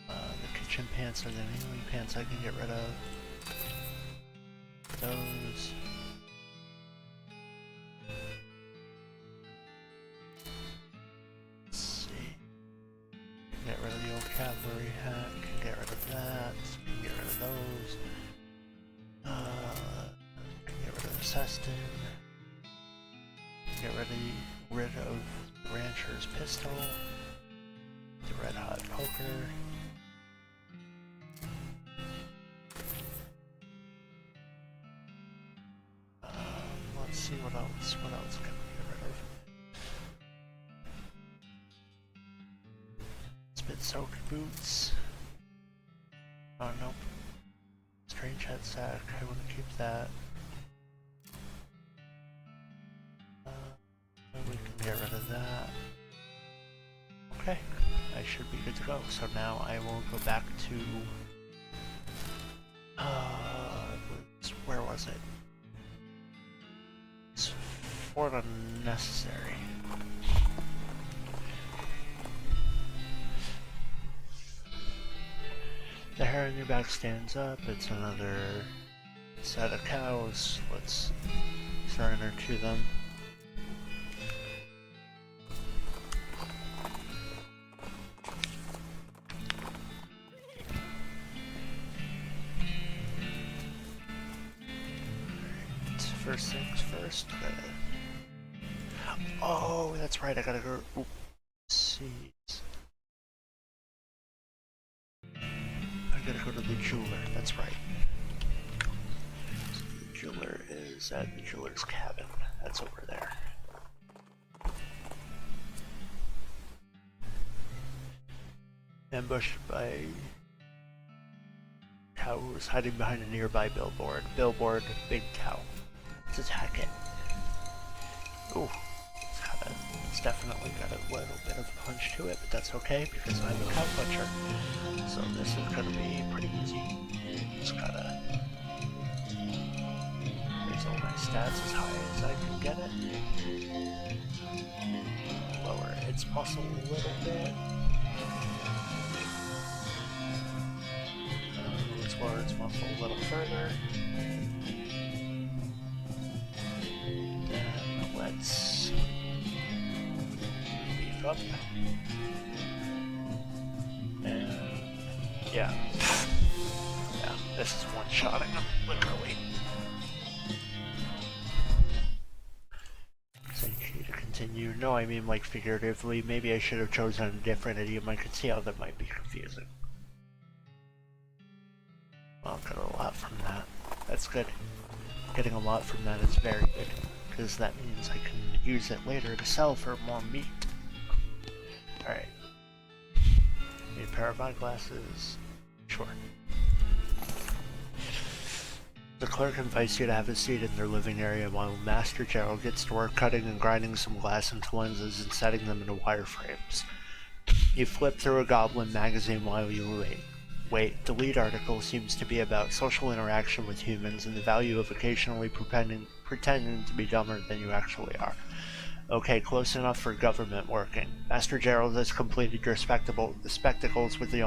The kitchen pants or the kneeling pants I can get rid of. Those. Let's see. Get rid of the old cavalry hat. Can get rid of that. Can get rid of those. Can get rid of the Seston. Get rid of the Rancher's pistol. The red hot poker. Let's see what else. What else can we get rid of? Spit-soaked boots. Oh nope. Strange head sack. I want to keep that. We can get rid of that. Okay, I should be good to go. So now I will go back to where was it? It's Fort Unnecessary. The hair on your back stands up. It's another set of cows. Let's surrender to them. First things first. Oh, that's right. I gotta go. Oopsies. I gotta go to the jeweler. That's right. So the jeweler is at the jeweler's cabin. That's over there. Ambushed by cows hiding behind a nearby billboard. Billboard, big cow. Let's attack it. Ooh, it's definitely got a little bit of a punch to it, but that's okay because I'm a cow puncher. So this is gonna be pretty easy. Just gotta raise all my stats as high as I can get it. Lower its muscle a little bit. Let's lower its muscle a little further. Let's beef up. And yeah, this is one-shotting them, literally. Send you to continue. No, I mean like figuratively. Maybe I should have chosen a different idiom. I could see how that might be confusing. Well, got a lot from that. That's good. Getting a lot from that is very good. Because that means I can use it later to sell for more meat. Alright. Need a pair of eyeglasses. Sure. The clerk invites you to have a seat in their living area while Master Gerald gets to work cutting and grinding some glass into lenses and setting them into wireframes. You flip through a Goblin magazine while you wait. The lead article seems to be about social interaction with humans and the value of occasionally pretending to be dumber than you actually are. Okay, close enough for government working. Master Gerald has completed your spectacles with the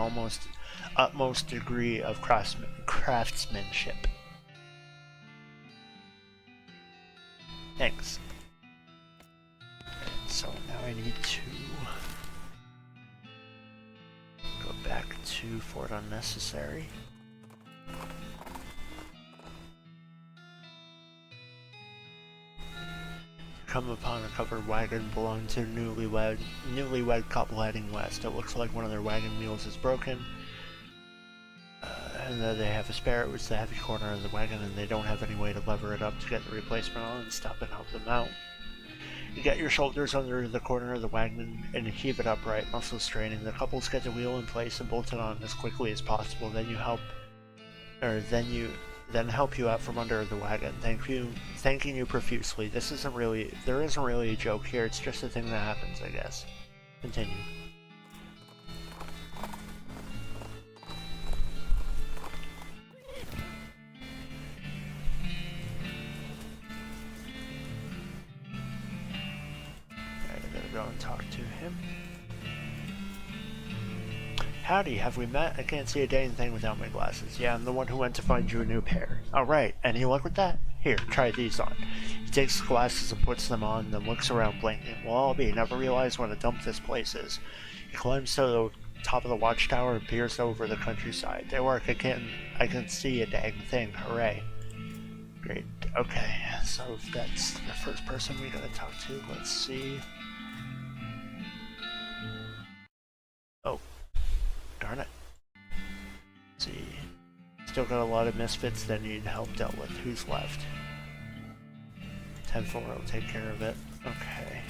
utmost degree of craftsmanship. Thanks. So now I need to go back to Fort Unnecessary. Come upon a covered wagon belonging to a newlywed couple heading west. It looks like one of their wagon wheels is broken. And they have a spare. It was the heavy corner of the wagon, and they don't have any way to lever it up to get the replacement on and stop and help them out. You get your shoulders under the corner of the wagon and heave it upright, muscles straining. The couples get the wheel in place and bolt it on as quickly as possible. Then help you out from under the wagon, thanking you profusely. There isn't really a joke here. It's just a thing that happens, I guess. Continue. Go and talk to him. Howdy, have we met? I can't see a dang thing without my glasses. Yeah, I'm the one who went to find you a new pair. Alright, any luck with that? Here, try these on. He takes the glasses and puts them on, then looks around blinking. Well, I'll be, never realized what a dump this place is. He climbs to the top of the watchtower and peers over the countryside. They work, I can see a dang thing. Hooray. Great. Okay, so if that's the first person we gotta talk to, let's see. Oh, darn it. Let's see. Still got a lot of misfits that need help dealt with. Who's left? 10-4 will take care of it. Okay.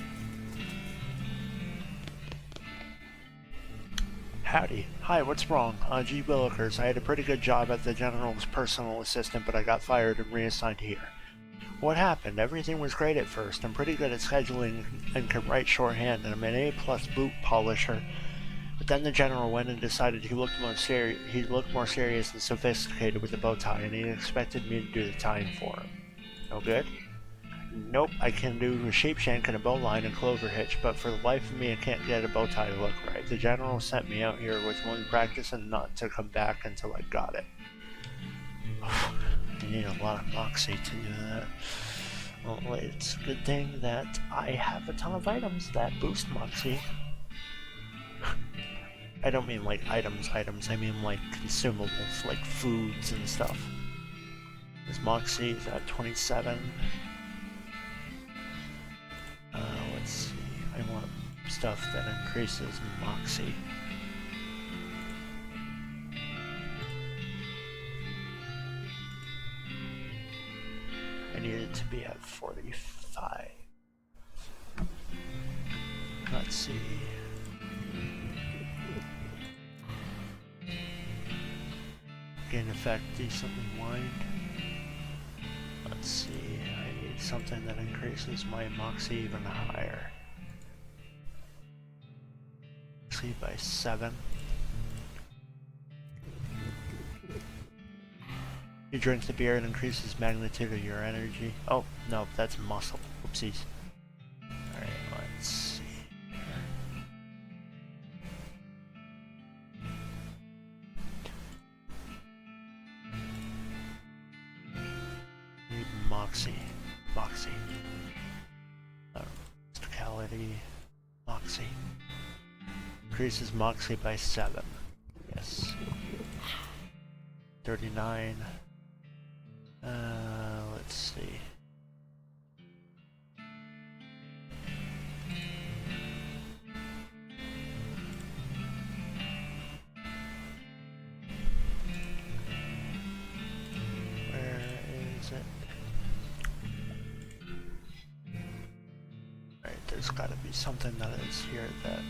Howdy. Hi, what's wrong? Gee Willikers, I had a pretty good job at the General's personal assistant, but I got fired and reassigned here. What happened? Everything was great at first. I'm pretty good at scheduling and can write shorthand, and I'm an A+ boot polisher. But then the General went and decided he looked more serious and sophisticated with the bow tie, and he expected me to do the tying for him. No good? Nope, I can do a sheep shank and a bowline and clover hitch, but for the life of me I can't get a bow tie to look right. The General sent me out here with one practice and not to come back until I got it. You need a lot of moxie to do that. Well, it's a good thing that I have a ton of items that boost moxie. I don't mean like items, I mean like consumables, like foods and stuff. This moxie is at 27. Let's see, I want stuff that increases moxie. I need it to be at 45. Let's see. Gain effect decently wide. Let's see, I need something that increases my moxie even higher. Moxie by 7. You drink the beer and increases magnitude of your energy. Oh, no, that's muscle. Whoopsies. Alright, let's see. Need moxie. Mysticality. Moxie. Increases moxie by 7. Yes. 39. Let's see. Where is it? there's gotta be something that is here that...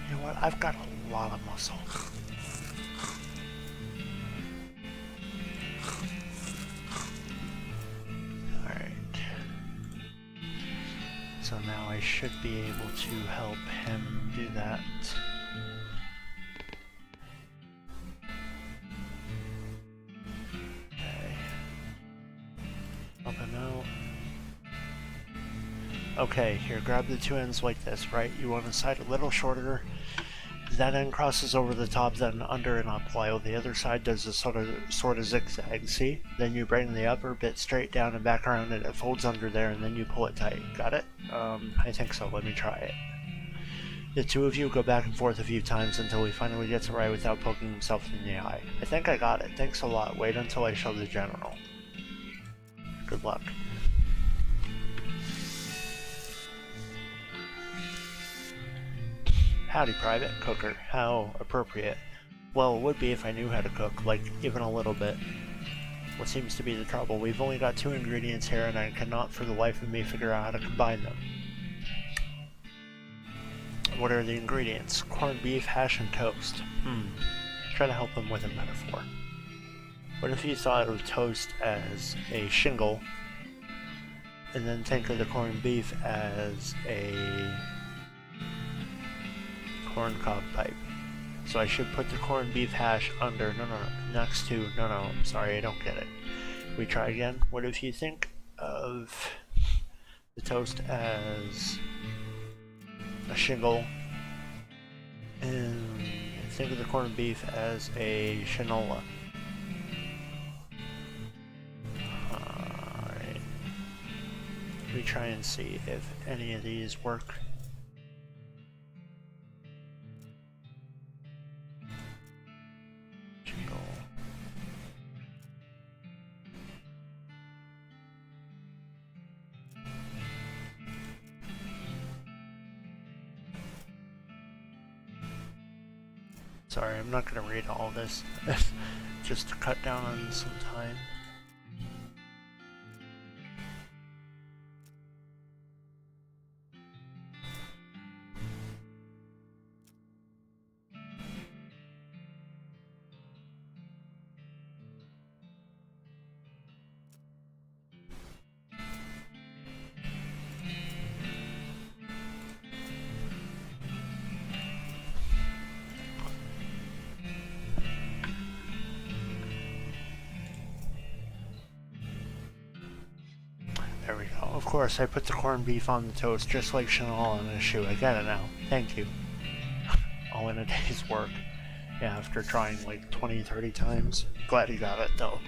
You know what, I've got a lot of muscle. Alright. So now I should be able to help him do that. Okay, here, grab the two ends like this, right? You want a side a little shorter. That end crosses over the top, then under and up, while the other side does a sort of zigzag, see? Then you bring the upper bit straight down and back around and it folds under there, and then you pull it tight. Got it? I think so. Let me try it. The two of you go back and forth a few times until he finally gets it right without poking himself in the eye. I think I got it. Thanks a lot. Wait until I show the general. Good luck. Howdy, Private. Cooker. How appropriate. Well, it would be if I knew how to cook, like, even a little bit. What seems to be the trouble? We've only got 2 ingredients here, and I cannot for the life of me figure out how to combine them. What are the ingredients? Corned beef, hash, and toast. Try to help him with a metaphor. What if you thought of toast as a shingle, and then think of the corned beef as a corn cob pipe? So I should put the corned beef hash under, next to, I'm sorry, I don't get it. We try again. What if you think of the toast as a shingle, and think of the corned beef as a shinola? Alright. Let me try and see if any of these work. Sorry, I'm not going to read all this, just to cut down on some time. There we go. Of course, I put the corned beef on the toast just like Chanel on a shoe. I get it now. Thank you. All in a day's work. Yeah, after trying like 20, 30 times. Glad he got it though.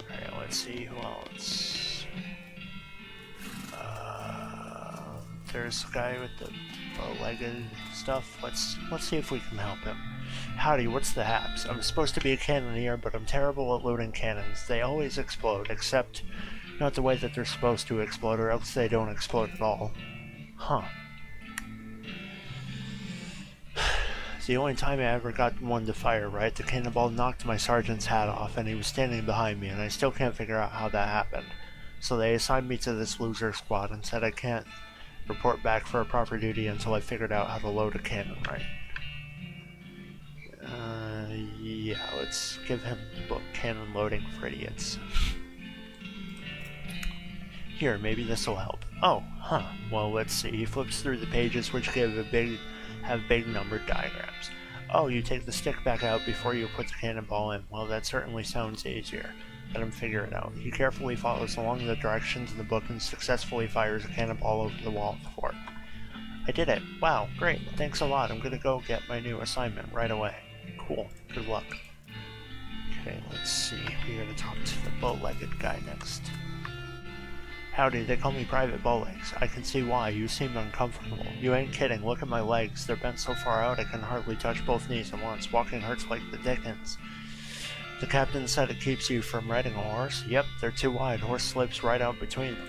Alright, let's see who else. There's a guy with the bow-legged stuff. Let's see if we can help him. Howdy, what's the haps? I'm supposed to be a cannoneer, but I'm terrible at loading cannons. They always explode, except not the way that they're supposed to explode, or else they don't explode at all. Huh. It's the only time I ever got one to fire right. The cannonball knocked my sergeant's hat off, and he was standing behind me, and I still can't figure out how that happened. So they assigned me to this loser squad and said I can't report back for a proper duty until I figured out how to load a cannon right. Yeah, let's give him the book Cannon Loading for Idiots. Here, maybe this will help. Oh, huh. Well, let's see. He flips through the pages, which have big numbered diagrams. Oh, you take the stick back out before you put the cannonball in. Well, that certainly sounds easier. Let him figure it out. He carefully follows along the directions in the book and successfully fires a cannonball over the wall of the fort. I did it. Wow, great. Thanks a lot. I'm gonna go get my new assignment right away. Cool. Good luck. Okay, let's see. We're gonna talk to the bow-legged guy next. Howdy, they call me Private Bowlegs. I can see why. You seem uncomfortable. You ain't kidding. Look at my legs. They're bent so far out I can hardly touch both knees at once. Walking hurts like the dickens. The captain said it keeps you from riding a horse. Yep, they're too wide. Horse slips right out between them.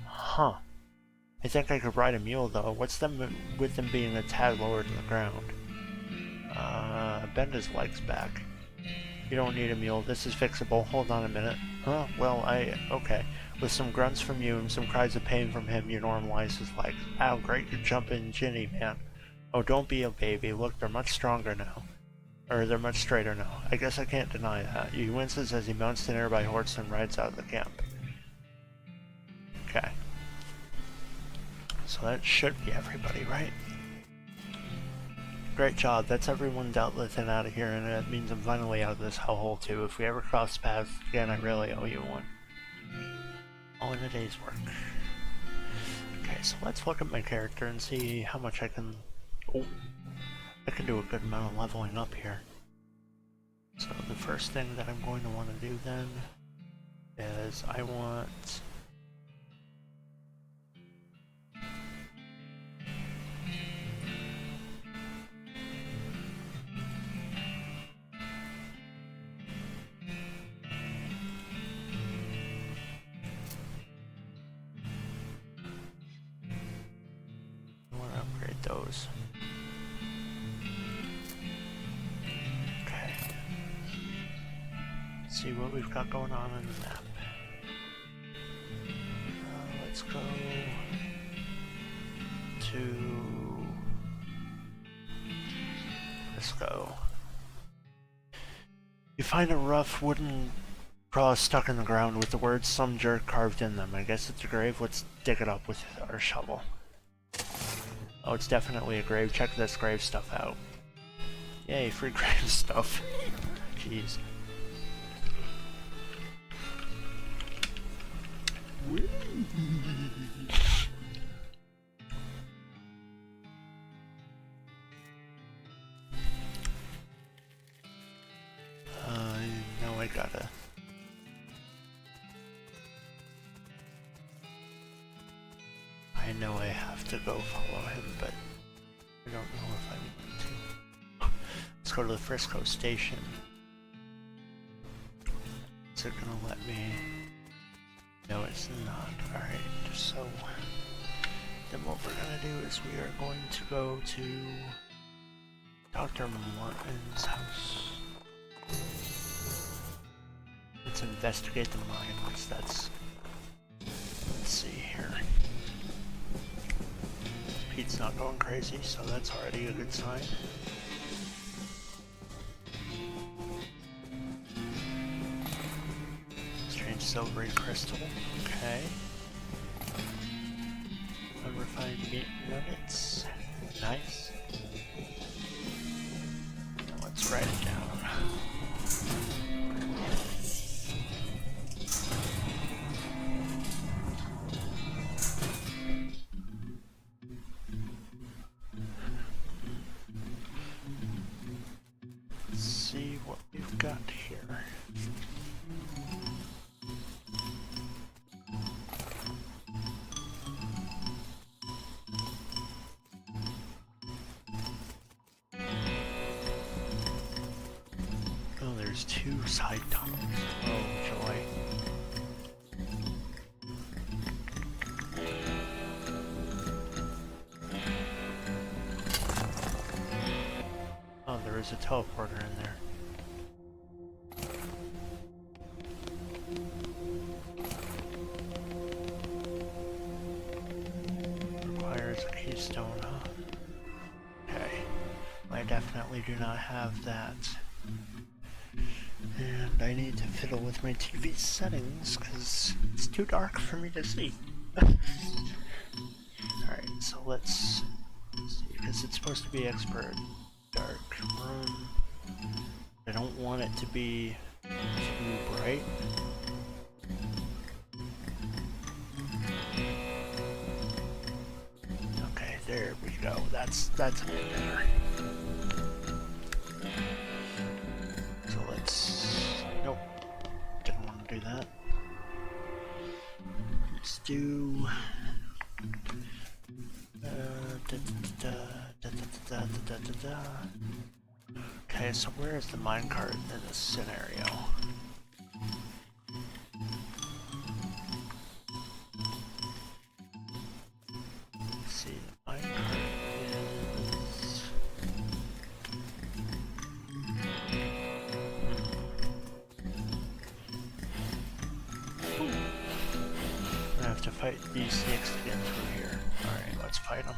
Huh. I think I could ride a mule, though. What's with them being a tad lower to the ground? Bend his legs back. You don't need a mule. This is fixable. Hold on a minute. Huh? Well, okay. With some grunts from you and some cries of pain from him, you normalize his like, "Ow, great, you're jumping Ginny, man. Oh, don't be a baby. Look, they're much stronger now. Or they're much straighter now. I guess I can't deny that." He winces as he mounts the nearby horse and rides out of the camp. Okay. So that should be everybody, right? Great job. That's everyone dealt with and out of here, and it means I'm finally out of this hellhole too. If we ever cross paths again, I really owe you one. All in a day's work. Okay, so let's look at my character and see how much I can... Oh, I can do a good amount of leveling up here. So the first thing that I'm going to want to do then is I want... those. Okay. Let's see what we've got going on the map. Let's go to... Let's go. You find a rough wooden cross stuck in the ground with the words "some jerk" carved in them. I guess it's a grave. Let's dig it up with our shovel. Oh, it's definitely a grave. Check this grave stuff out. Yay, free grave stuff. Jeez. No, I gotta... I know I have to go follow him, but I don't know if I want to. Let's go to the Frisco station. Is it gonna let me? No, it's not. Alright, so then what we're gonna do is we are going to go to Dr. Martin's house. Let's investigate the mines. Let's see here. Pete's not going crazy, so that's already a good sign. Strange silvery crystal. Okay. Unrefined meat nuggets. Nice. Now let's write it down. Got here. Oh, there's two side tunnels. Oh, joy. Oh, there is a teleporter in there. Keystone, huh? Okay. I definitely do not have that. And I need to fiddle with my TV settings because it's too dark for me to see. Alright, so let's see, because it's supposed to be expert dark room. I don't want it to be too bright. There we go. That's a bit better. So let's... Nope. Didn't want to do that. Let's do... Okay, so where is the minecart in this scenario? fight these snakes again through here. Alright, let's fight them.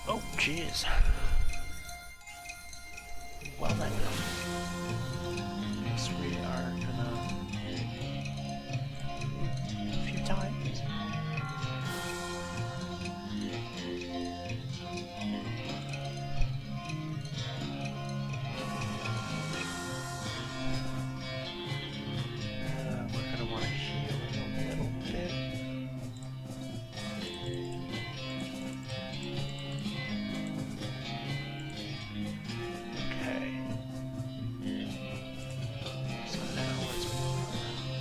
Oh, jeez. Well then. Yes, we are gonna... a few times. We're gonna want to heal a little bit. Okay. So now let's move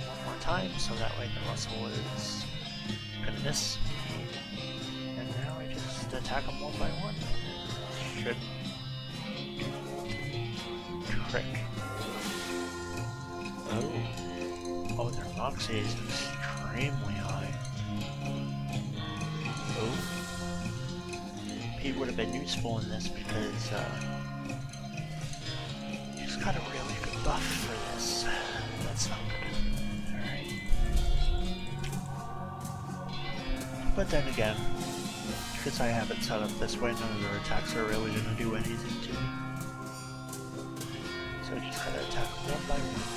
one more time, so that way the muscle is gonna miss. And now I just attack them one by one. Should trick. Oh, their moxie is extremely high. Oh. Pete would have been useful in this because he's got a really good buff for this. That's not good. Alright. But then again, because I have it set up this way, none of their attacks are really going to do anything to me. So I just gotta attack one by one.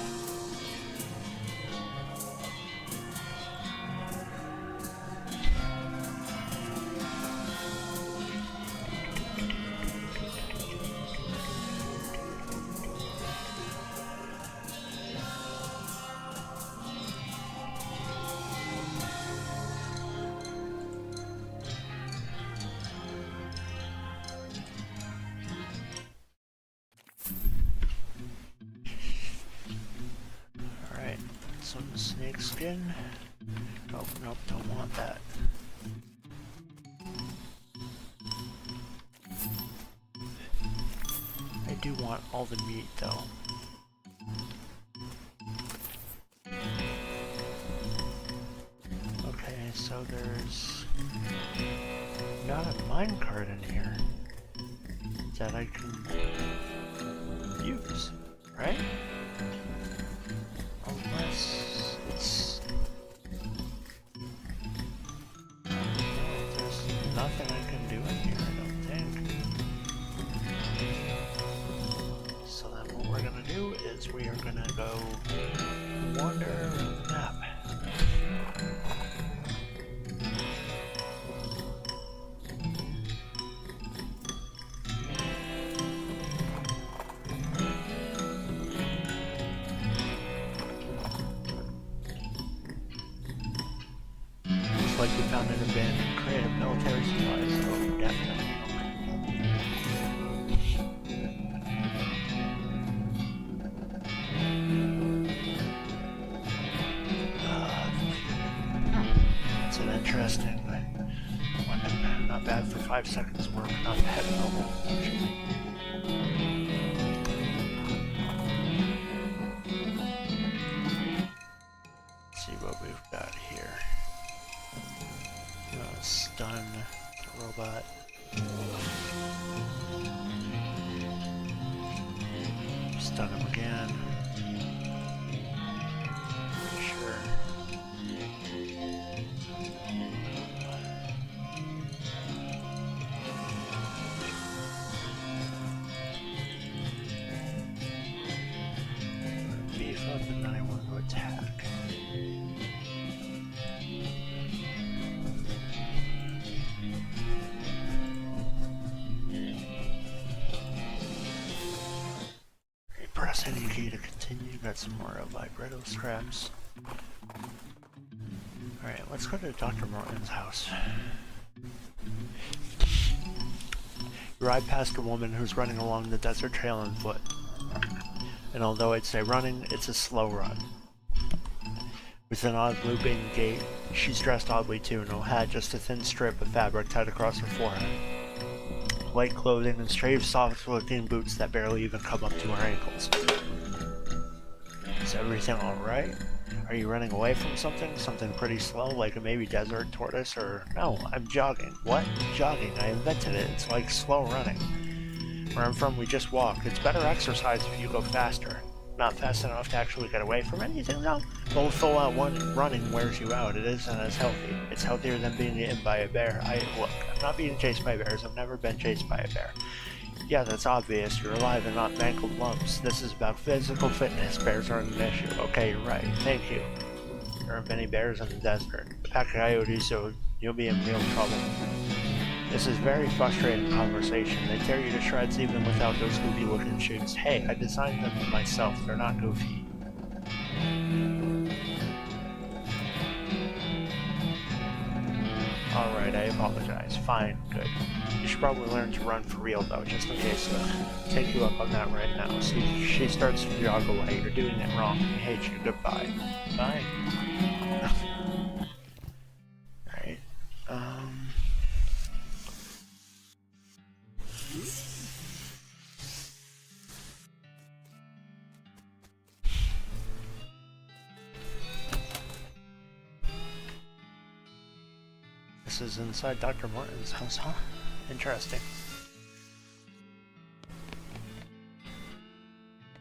Some snake skin. Oh, nope, don't want that. I do want all the meat though. Okay, so there's not a minecart in here that I can use, right? Unless it's... there's nothing I can do in here, I don't think. So then what we're gonna do is we are gonna go wander the map. Like we found an abandoned crate of military supplies, so definitely. That's an interesting weapon. Not bad for 5 seconds work, not bad at all, actually. Let's see what we've got here. Stun the robot. Stun him again. Sure. Beef up and then I want to attack. Press any key to continue. Got some more vibrato scraps. Alright, let's go to Dr. Morton's house. You ride past a woman who's running along the desert trail on foot. And although I'd say running, it's a slow run. With an odd looping gait, she's dressed oddly too, no hat, just a thin strip of fabric tied across her forehead. Light clothing and straight, soft-looking boots that barely even come up to her ankles. Is everything alright? Are you running away from something? Something pretty slow, like a maybe desert tortoise, or... No, I'm jogging. What? Jogging. I invented it. It's like slow running. Where I'm from, we just walk. It's better exercise if you go faster. Not fast enough to actually get away from anything, though. Well, full-out running wears you out. It isn't as healthy. It's healthier than being eaten by a bear. Look, I'm not being chased by bears. I've never been chased by a bear. Yeah, that's obvious. You're alive and not mangled lumps. This is about physical fitness. Bears aren't an issue. Okay, you're right. Thank you. There aren't many bears in the desert. Pack coyotes, so you'll be in real trouble. This is very frustrating conversation. They tear you to shreds even without those goofy-looking shoes. Hey, I designed them myself. They're not goofy. Alright, I apologize. Fine, good. You should probably learn to run for real, though, just in case. Take you up on that right now. See, she starts to jog away. You're doing it wrong. I hate you. Goodbye. Bye. Alright. This is inside Dr. Morton's house, huh? Interesting.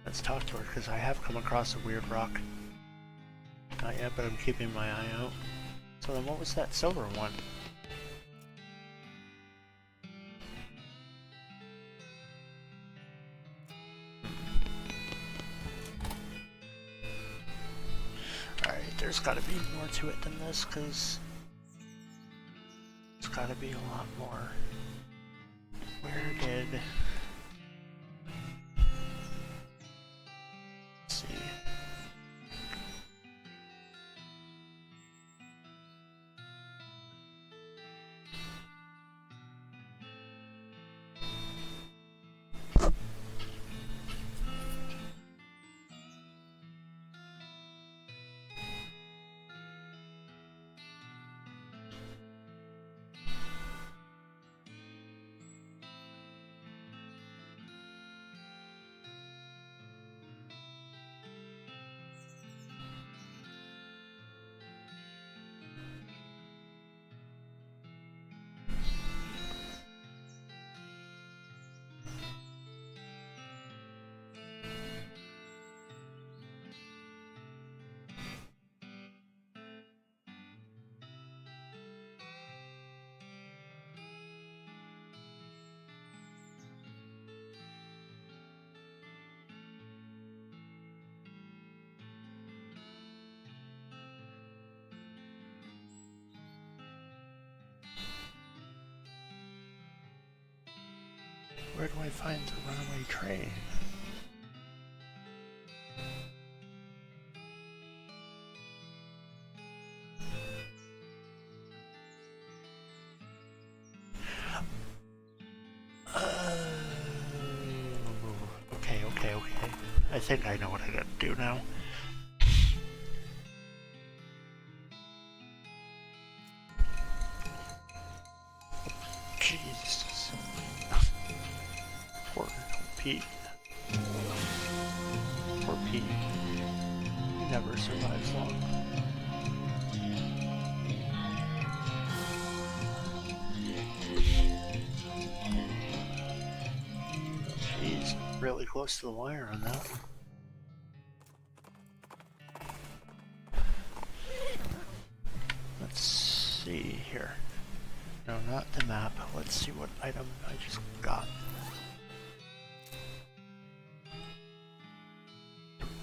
Let's talk to her, because I have come across a weird rock. Not yet, but I'm keeping my eye out. So then what was that silver one? Alright, there's gotta be more to it than this, because there's gotta be a lot more. Where did... Let's see. Where do I find the runaway train? Okay. I think I know what I gotta do now. Jesus. Poor Pete. Poor Pete. He never survives long. He's really close to the wire on that one. Let's see here. No, not the map. Let's see what item I just got.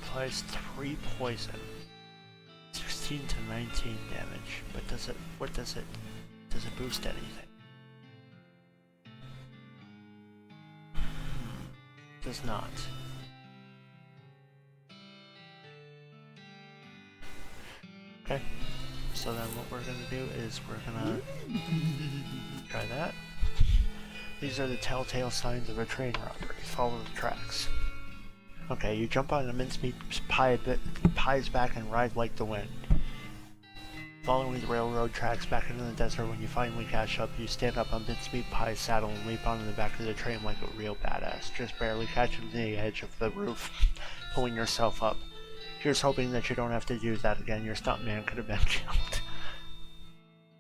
Applies 3 poison. 16 to 19 damage. But does it, does it boost anything? Does not. Okay. So then what we're gonna do is we're gonna try that. These are the telltale signs of a train robbery. Follow the tracks. Okay, you jump on a mincemeat pie's back and ride like the wind. Following the railroad tracks back into the desert, when you finally catch up, you stand up on mincemeat pie's saddle and leap onto the back of the train like a real badass, just barely catching the edge of the roof, pulling yourself up. Here's hoping that you don't have to do that again. Your stuntman could have been killed.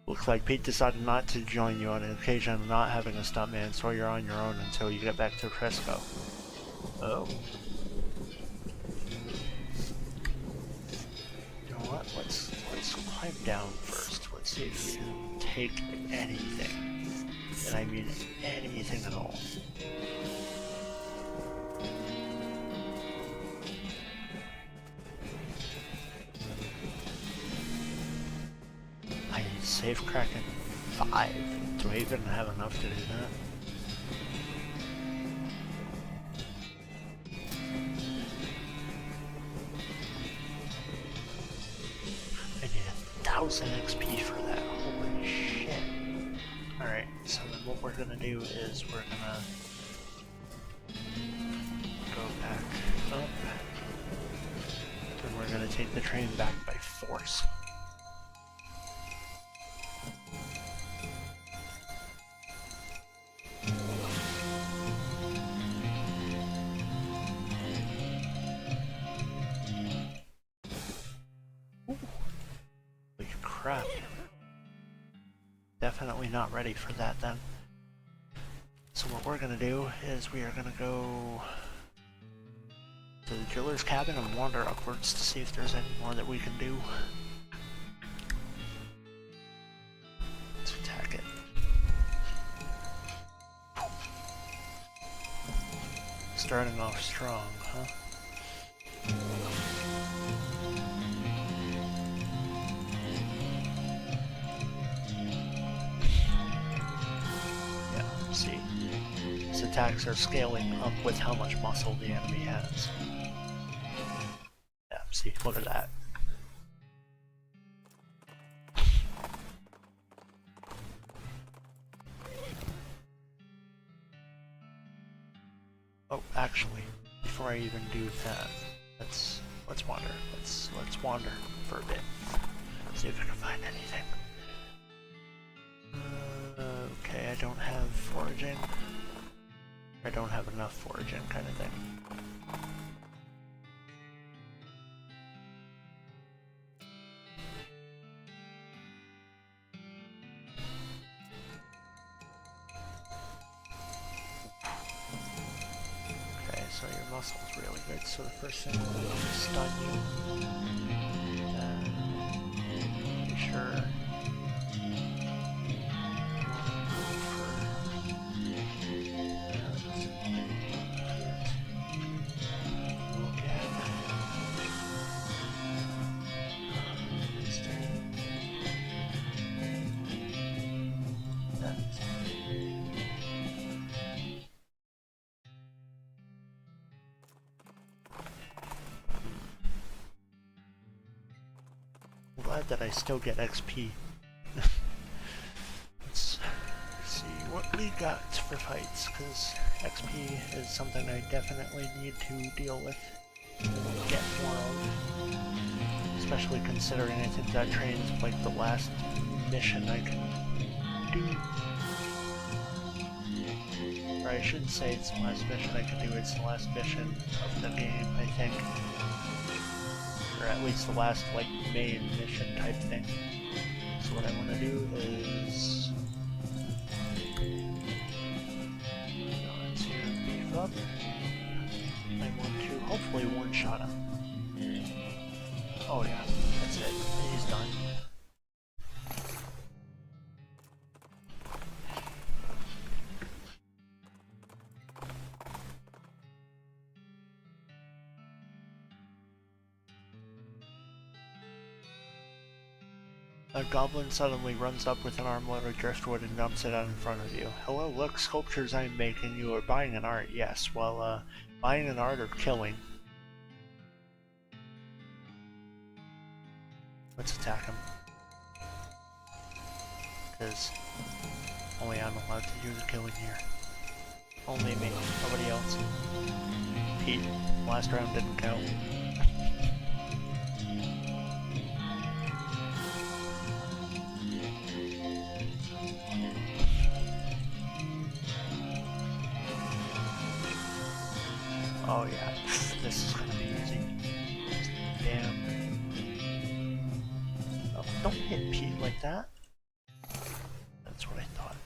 Looks like Pete decided not to join you on an occasion of not having a stuntman, so you're on your own until you get back to Frisco. Oh. let's climb down first. Let's see if we can take anything. And I mean anything at all. I need safe Kraken 5. Do I even have enough to do that? I need 1,000 XP for that. Holy shit. Alright, so then what we're gonna do is we're gonna go back up. And we're gonna take the train back by force. Holy crap. Definitely not ready for that then. So what we're gonna do is we are gonna go to the driller's cabin and wander upwards to see if there's any more that we can do. Let's attack it. Starting off strong, huh? See, his attacks are scaling up with how much muscle the enemy has. Yeah, see, look at that. Oh, actually, before I even do that, let's wander. Let's wander for a bit. See if we can find anything. Okay, I don't have foraging. I don't have enough foraging, kind of thing. Okay, so your muscle's really good, so the first thing we'll do is stun you. Be sure. Glad that I still get XP. Let's see what we got for fights, because XP is something I definitely need to deal with and get more of. Especially considering I think that train's like the last mission I can do. Or I shouldn't say it's the last mission I can do, it's the last mission of the game, I think. Or at least the last, like, main mission type thing. So what I want to do is... let's here, beef up. I want to hopefully one-shot him. Oh yeah, that's it. He's done. A goblin suddenly runs up with an armload of driftwood and dumps it out in front of you. Hello, look, sculptures I'm making. You are buying an art. Yes, well, buying an art or killing. Let's attack him. Because only I'm allowed to do the killing here. Only me, nobody else. Pete, last round didn't count. Oh yeah, this is gonna be easy. Damn. Oh, don't hit Pete like that. That's what I thought.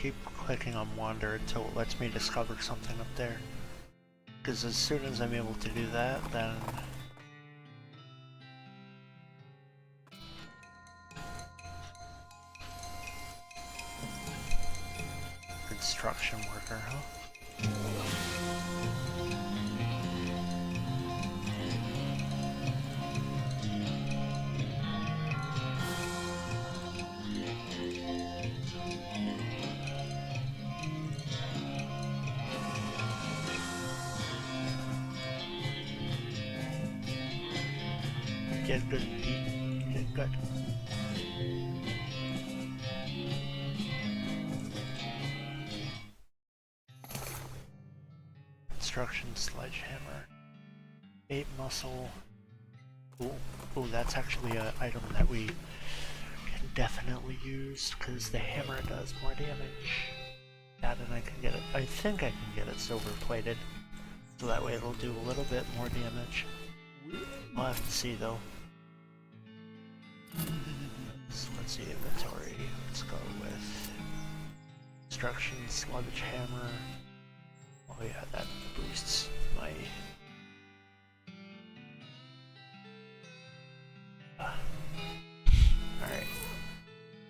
keep clicking on wander until it lets me discover something up there. Because as soon as I'm able to do that, then construction worker, huh? Get good, Pete. Get good. Construction sledgehammer. 8 muscle. Ooh, that's actually an item that we can definitely use because the hammer does more damage. That and I can get it. I think I can get it silver plated, so that way it'll do a little bit more damage. We'll have to see though. So let's see inventory. Let's go with construction sledgehammer. Oh yeah, that boosts my Alright.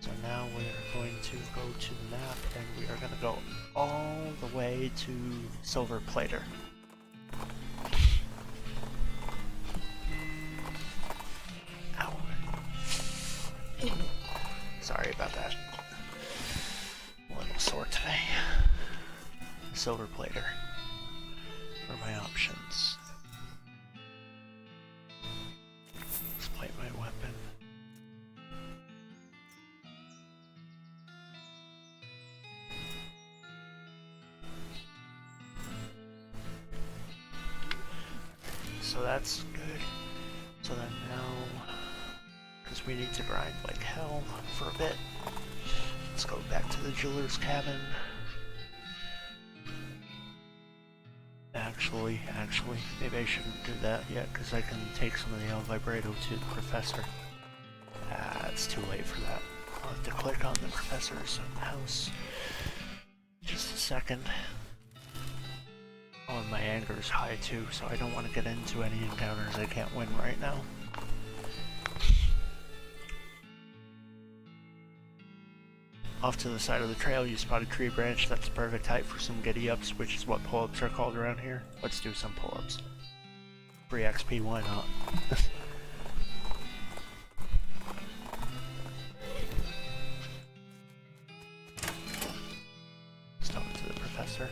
So now we're going to go to the map and we are going to go all the way to Silver Plater. Ow. Sorry about that. A little sore today. Silver Plater for my options. Let's plate my weapon. So that's good. So then now, because we need to grind like hell for a bit, let's go back to the jeweler's cabin. Actually, maybe I shouldn't do that yet because I can take some of the El Vibrato to the professor. It's too late for that. I'll have to click on the professor's house. Just a second. Oh, and my anger is high too, so I don't want to get into any encounters I can't win right now. Off to the side of the trail, you spot a tree branch that's the perfect height for some giddy-ups, which is what pull-ups are called around here. Let's do some pull-ups. Free XP, why not? Let's talk to the professor.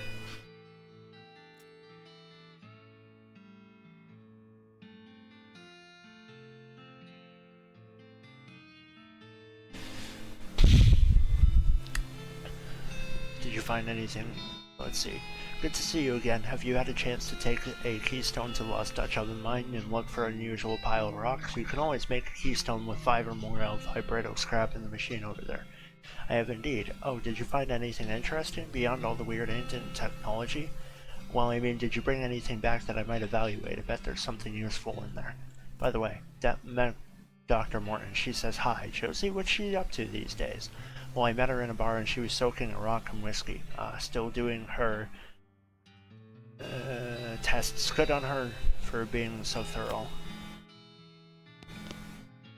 Did you find anything? Let's see. Good to see you again. Have you had a chance to take a keystone to the Lost Dutch Oven Mine and look for an unusual pile of rocks? You can always make a keystone with 5 or more El Vibrato scrap in the machine over there. I have indeed. Oh, did you find anything interesting beyond all the weird ancient technology? Well, I mean, did you bring anything back that I might evaluate? I bet there's something useful in there. By the way, that met Dr. Morton. She says hi. Josie, what's she up to these days? Well, I met her in a bar and she was soaking a rock in whiskey. Still doing her tests. Good on her for being so thorough.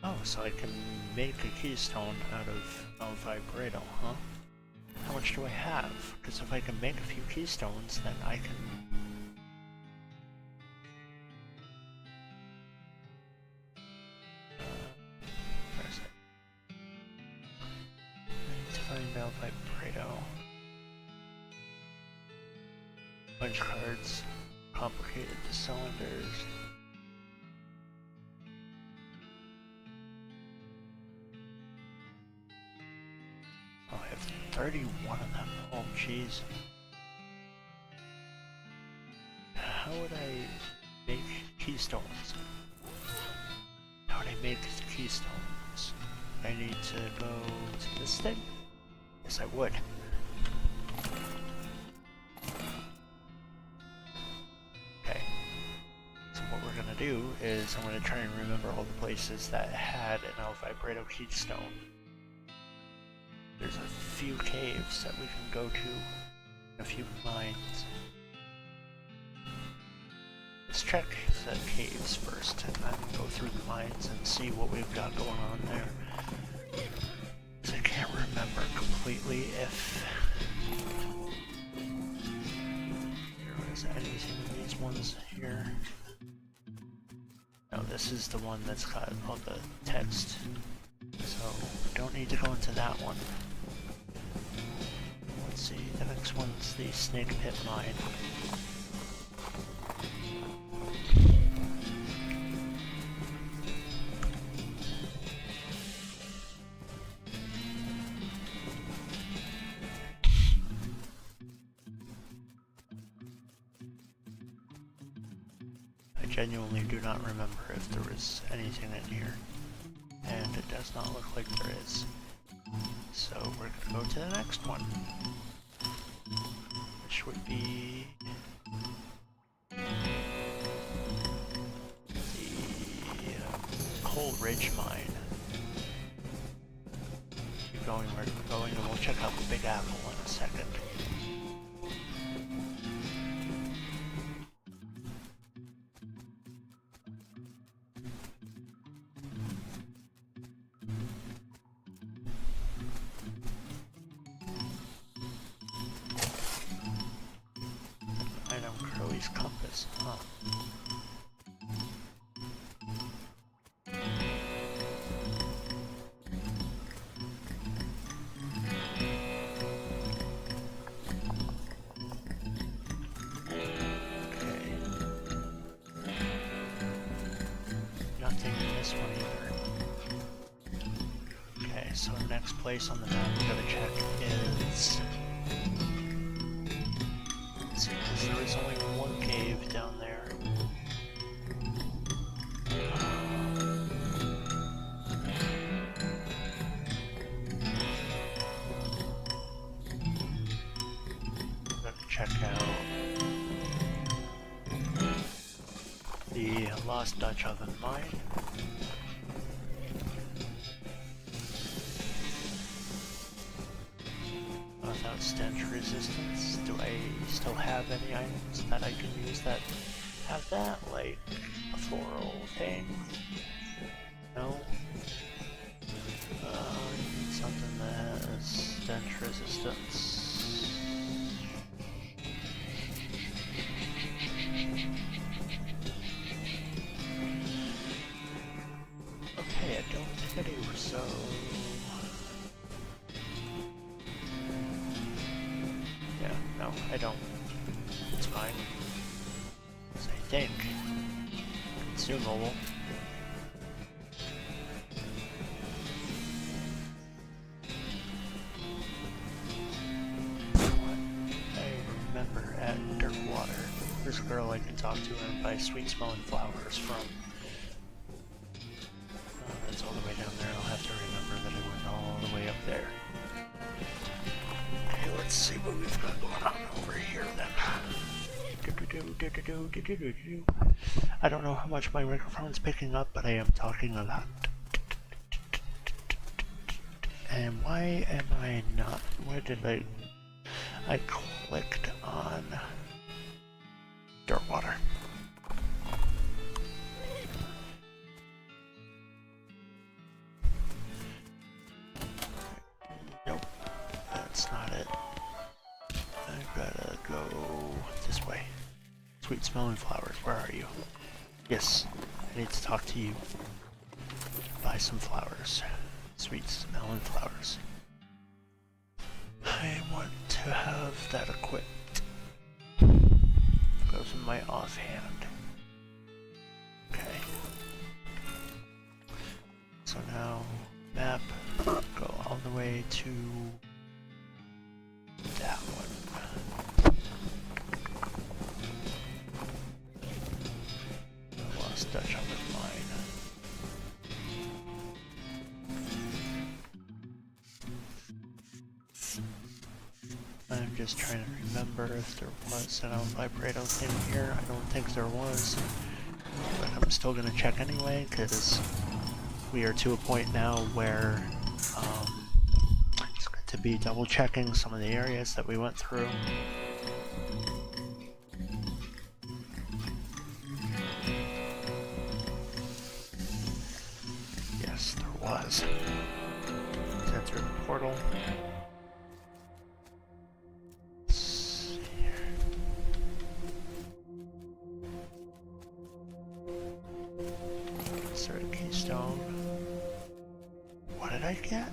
Oh, so I can make a keystone out of El Vibrato, huh? How much do I have? Because if I can make a few keystones, then I can... where is it? I need to find El Vibrato. Punch cards. Complicated cylinders. Oh, I have 31 of them. Oh, jeez. How would I make keystones? How would I make keystones? I need to go to this thing? Yes, I would. Okay. So what we're gonna do is I'm gonna try and remember all the places that had an El Vibrato keystone. There's a few caves that we can go to, a few mines. Let's check the caves first, and then go through the mines and see what we've got going on there. I can't remember completely if there was anything in these ones here. No, this is the one that's got all the text, so don't need to go into that one. Let's see, the next one's the snake pit mine. I genuinely do not remember if there was anything in here, and it does not look like there is. So we're gonna go to the next one, which would be the Coal Ridge Mine. Keep going where we're going, and we'll check out the Big Apple in a second. Compass, huh? Okay. Nothing in this one either. Okay, so next place on the map we gotta check is... Let's see, because there is only one cave down there. I'm gonna check out the Lost Dutch Oven Mine. Without stench resistance, do I still have any items that I can use that have that, like a floral thing? No? I need something that has stench resistance. Okay, I don't think I do, so... No, I don't. It's fine. So I think. Consumable. I remember at Dirtwater, there's a girl I can talk to and buy sweet smelling flowers from. That's all the way down there. I'll have to remember that I went all the way up there. Let's see what we've got going on over here then. I don't know how much my microphone's picking up, but I am talking a lot. And why am I not? Where did I clicked on Dirtwater. Nope, that's not it. I gotta go this way. Sweet smelling flowers, where are you? Yes, I need to talk to you. Buy some flowers. Sweet smelling flowers. I want to have that equipped. Goes in my offhand. Okay. So now, map, go all the way to that one. Lost Dutch Oven Mine. I'm just trying to remember if there was an vibrato thing here. I don't think there was, but I'm still gonna check anyway because we are to a point now where it's gonna to be double checking some of the areas that we went through. Yes, there was. Enter the portal. Let's see here. Insert a keystone. What did I get?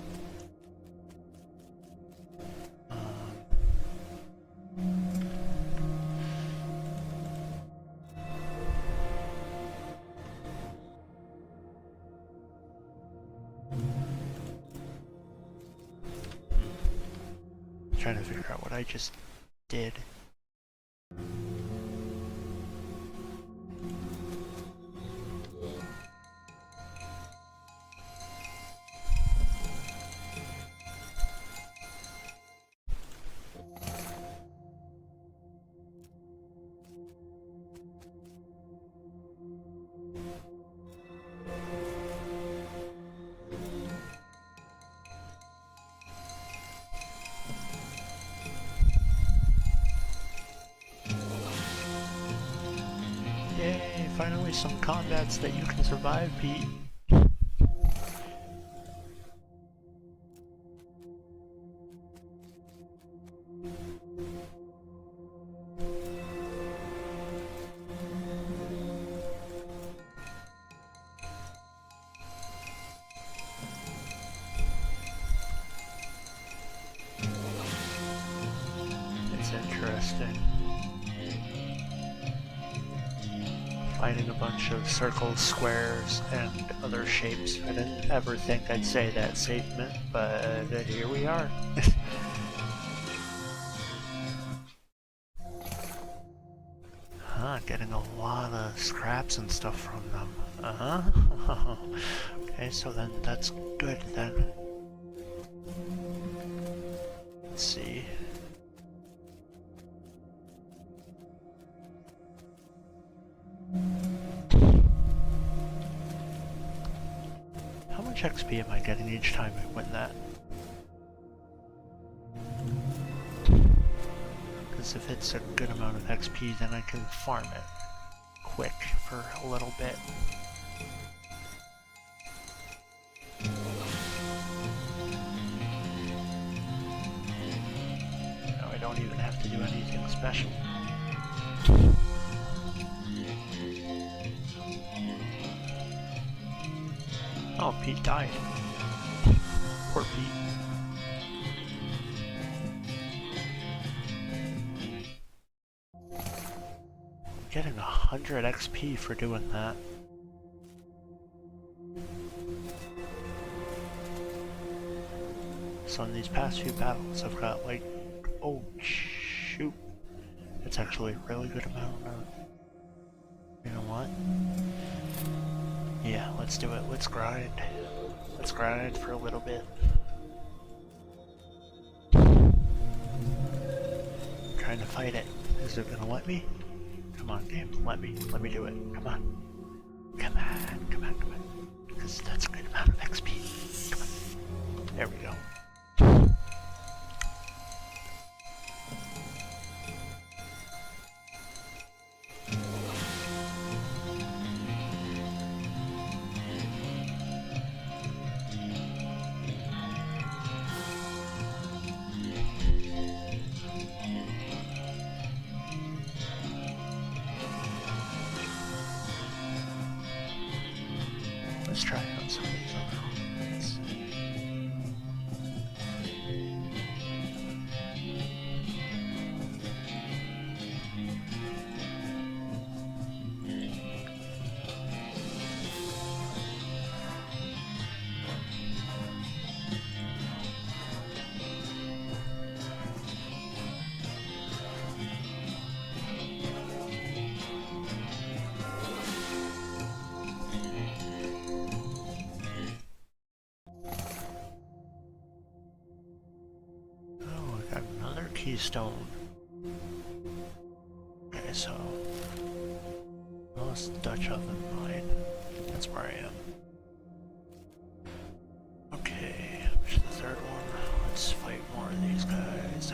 Trying to figure out what I just did. Yay, finally some combats that you can survive, Pete. It's interesting. Finding a bunch of circles, squares, and other shapes. I didn't ever think I'd say that statement, but here we are. Huh, getting a lot of scraps and stuff from them. Uh-huh. Okay, so then that's good then. Let's see. How much XP am I getting each time I win that? Because if it's a good amount of XP, then I can farm it quick for a little bit. No, I don't even have to do anything special. Oh, Pete died. Poor Pete. I'm getting 100 XP for doing that. So in these past few battles, I've got like, oh shoot, it's actually a really good amount of, you know what? Yeah, let's do it. Let's grind. Let's grind for a little bit. I'm trying to fight it. Is it gonna let me? Come on, game. Let me do it. Come on. Come on, come on, come on. Because that's a good amount of XP. Come on. There we go. Let's try out some of these other ones. Keystone. Okay, so lost Dutch oven mine. That's where I am. Okay, which is the third one. Let's fight more of these guys.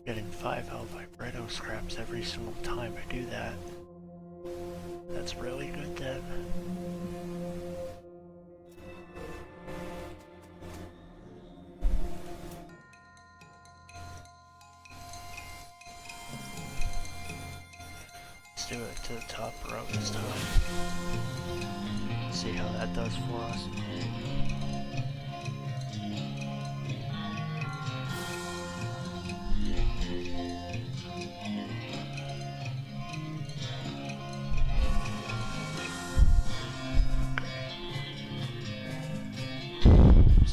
Getting 5 L vibrato scraps every single time I do that. That's really good then. Let's do it to the top row this time. See how that does for us.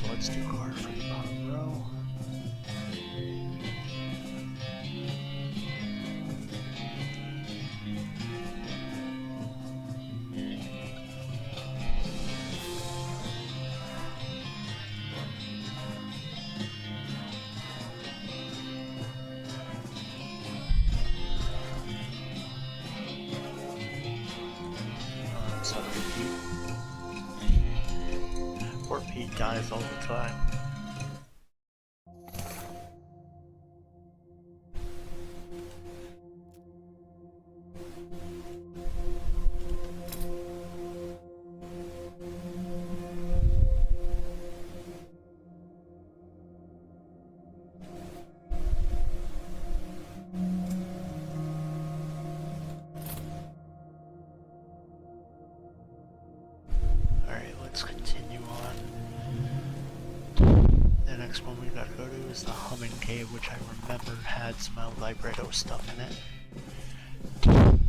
Let's do guard for the bottom row. Poor Pete dies all the time. Alright, let's continue on. The next one we gotta go to is the Humming Cave, which I remember had some El Vibrato stuff in it.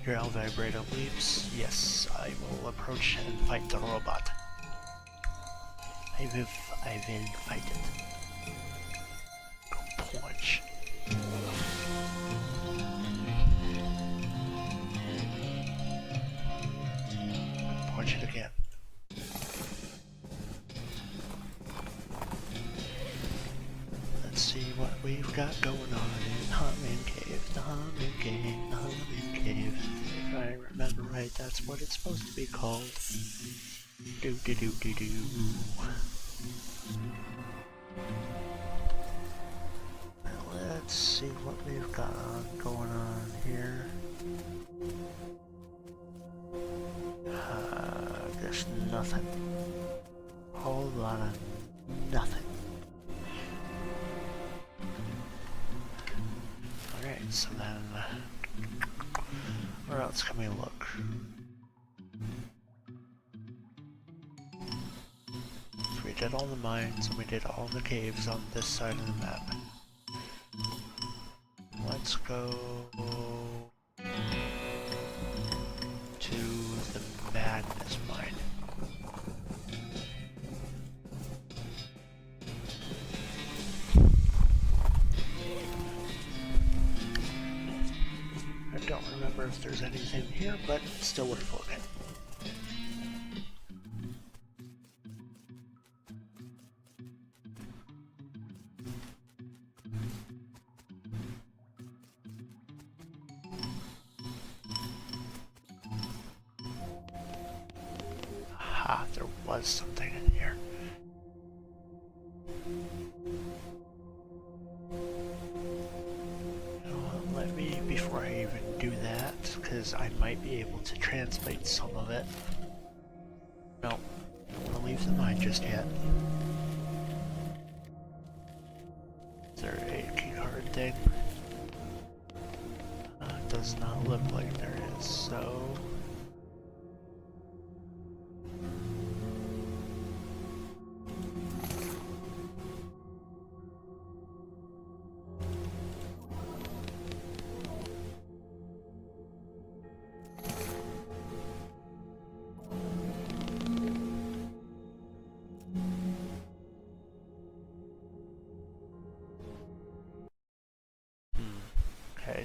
Your El Vibrato leaps. Yes, I will approach and fight the robot. I will fight it. Go punch. Punch it again. Let's see what we've got going on in Humming Cave, the Humming Cave, the Humming Cave. If I remember right, that's what it's supposed to be called. Do. Let's see what we've got going on here. There's nothing. Whole lot of nothing. Alright, so then where else can we look? So we did all the mines and we did all the caves on this side of the map. Let's go to the Madness Mine. I don't remember if there's anything here, but it's still worth looking. There was something in here. You know what, let me, before I even do that, because I might be able to translate some of it. No, don't want to leave the mine just yet. Is there a keycard thing? Does not look like there is, so...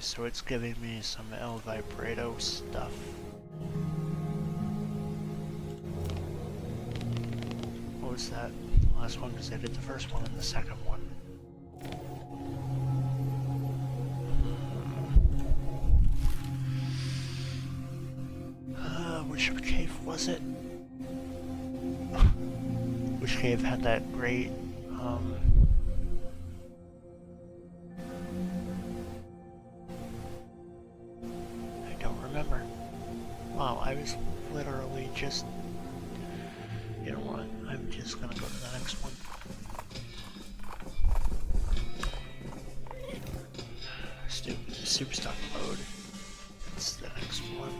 so it's giving me some El Vibrato stuff. What was that? The last one, because I did the first one and the second one. Which cave was it? Which cave had that great, I don't remember. Wow, I was literally just, you know what, I'm just gonna go to the next one. Soup stock mode. It's the next one.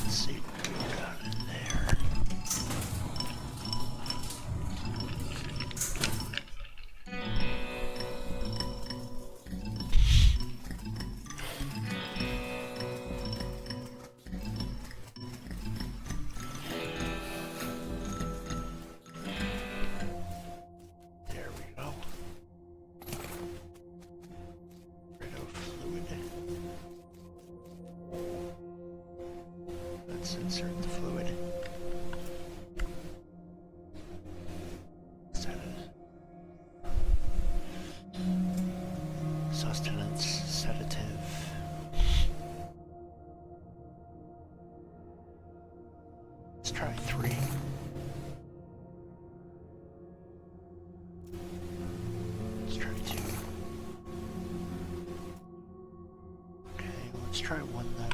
Let's see what we got in there. There we go. Rid of fluid. Let's insert the fluid. Sustenance, sedative. Let's try 3. Let's try 2. Okay, let's try 1 then.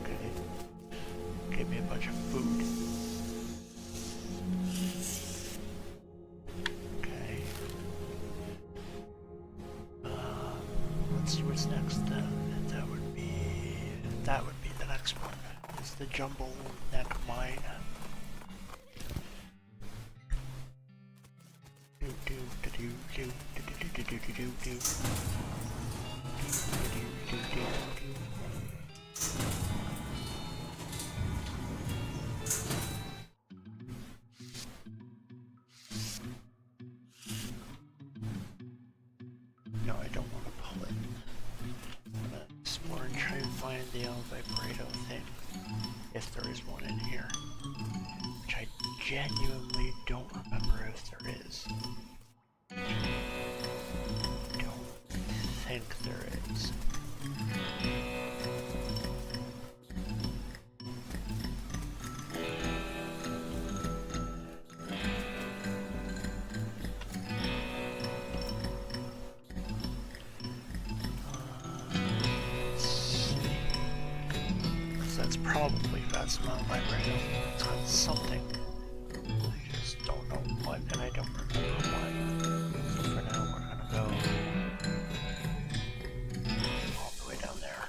Okay. Gave me a bunch of food. Okay. Let's see what's next then. That would be the next one. It's the jumble neck mine. No, I don't want to pull it. I'm gonna explore and try and find the El Vibrato thing, if there is one in here. Which I genuinely don't remember if there is. Don't think there is. That's probably got some El Vibrato. It's got something. I just don't know what, and I don't remember what. So for now, we're gonna go all the way down there.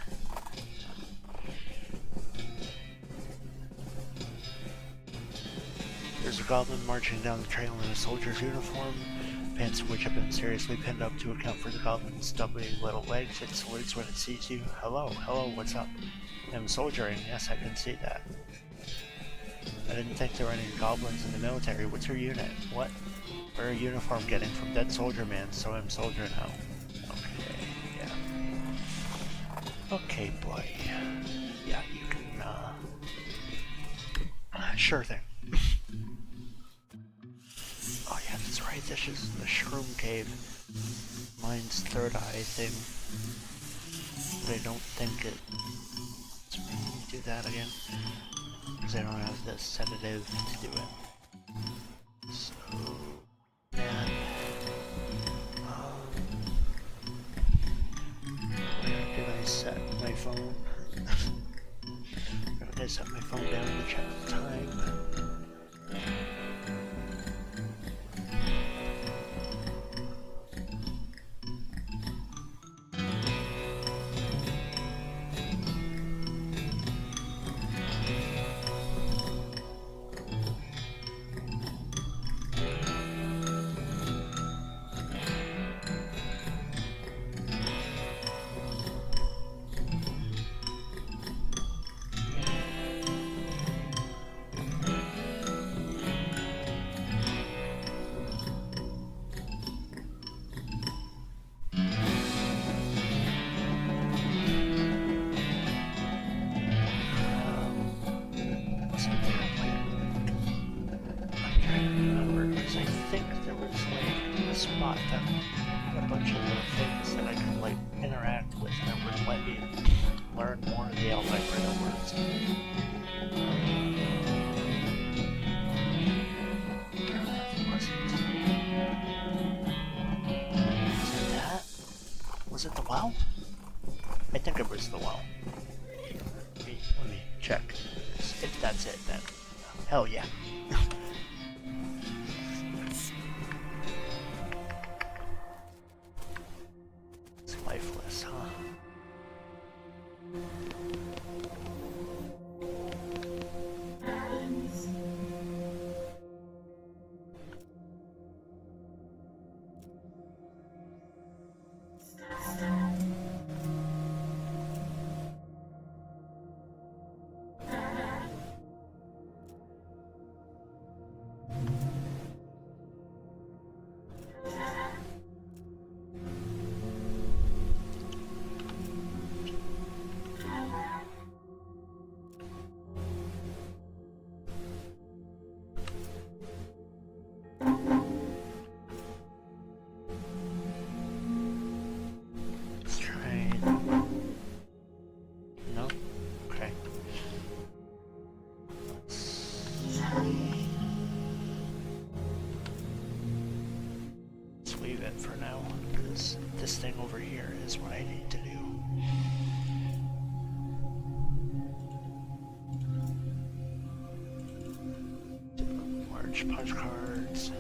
There's a goblin marching down the trail in a soldier's uniform, pants of which have been seriously pinned up to account for the goblin's stubby little legs. It salutes when it sees you. Hello, what's up? I'm soldiering, yes, I can see that. I didn't think there were any goblins in the military. What's your unit? What? Where are uniform getting from dead soldier man, so I'm soldier now. Okay, yeah. Okay, boy. Yeah, you can, sure thing. Oh yeah, that's right, this is the Shroom Cave. Mine's third eye thing. But I don't think it... do that again, because I don't have the sedative to do it. So, man, where did I set my phone? Where did I set my phone down to check the time? spot that had a bunch of little things that I could like interact with, and it would let me learn more of the Almighty words. Was it the well? I think it was the well. Let me check. If that's it, then hell yeah. It's lifeless, huh? Leave it for now, because this thing over here is what I need to do. Large punch cards.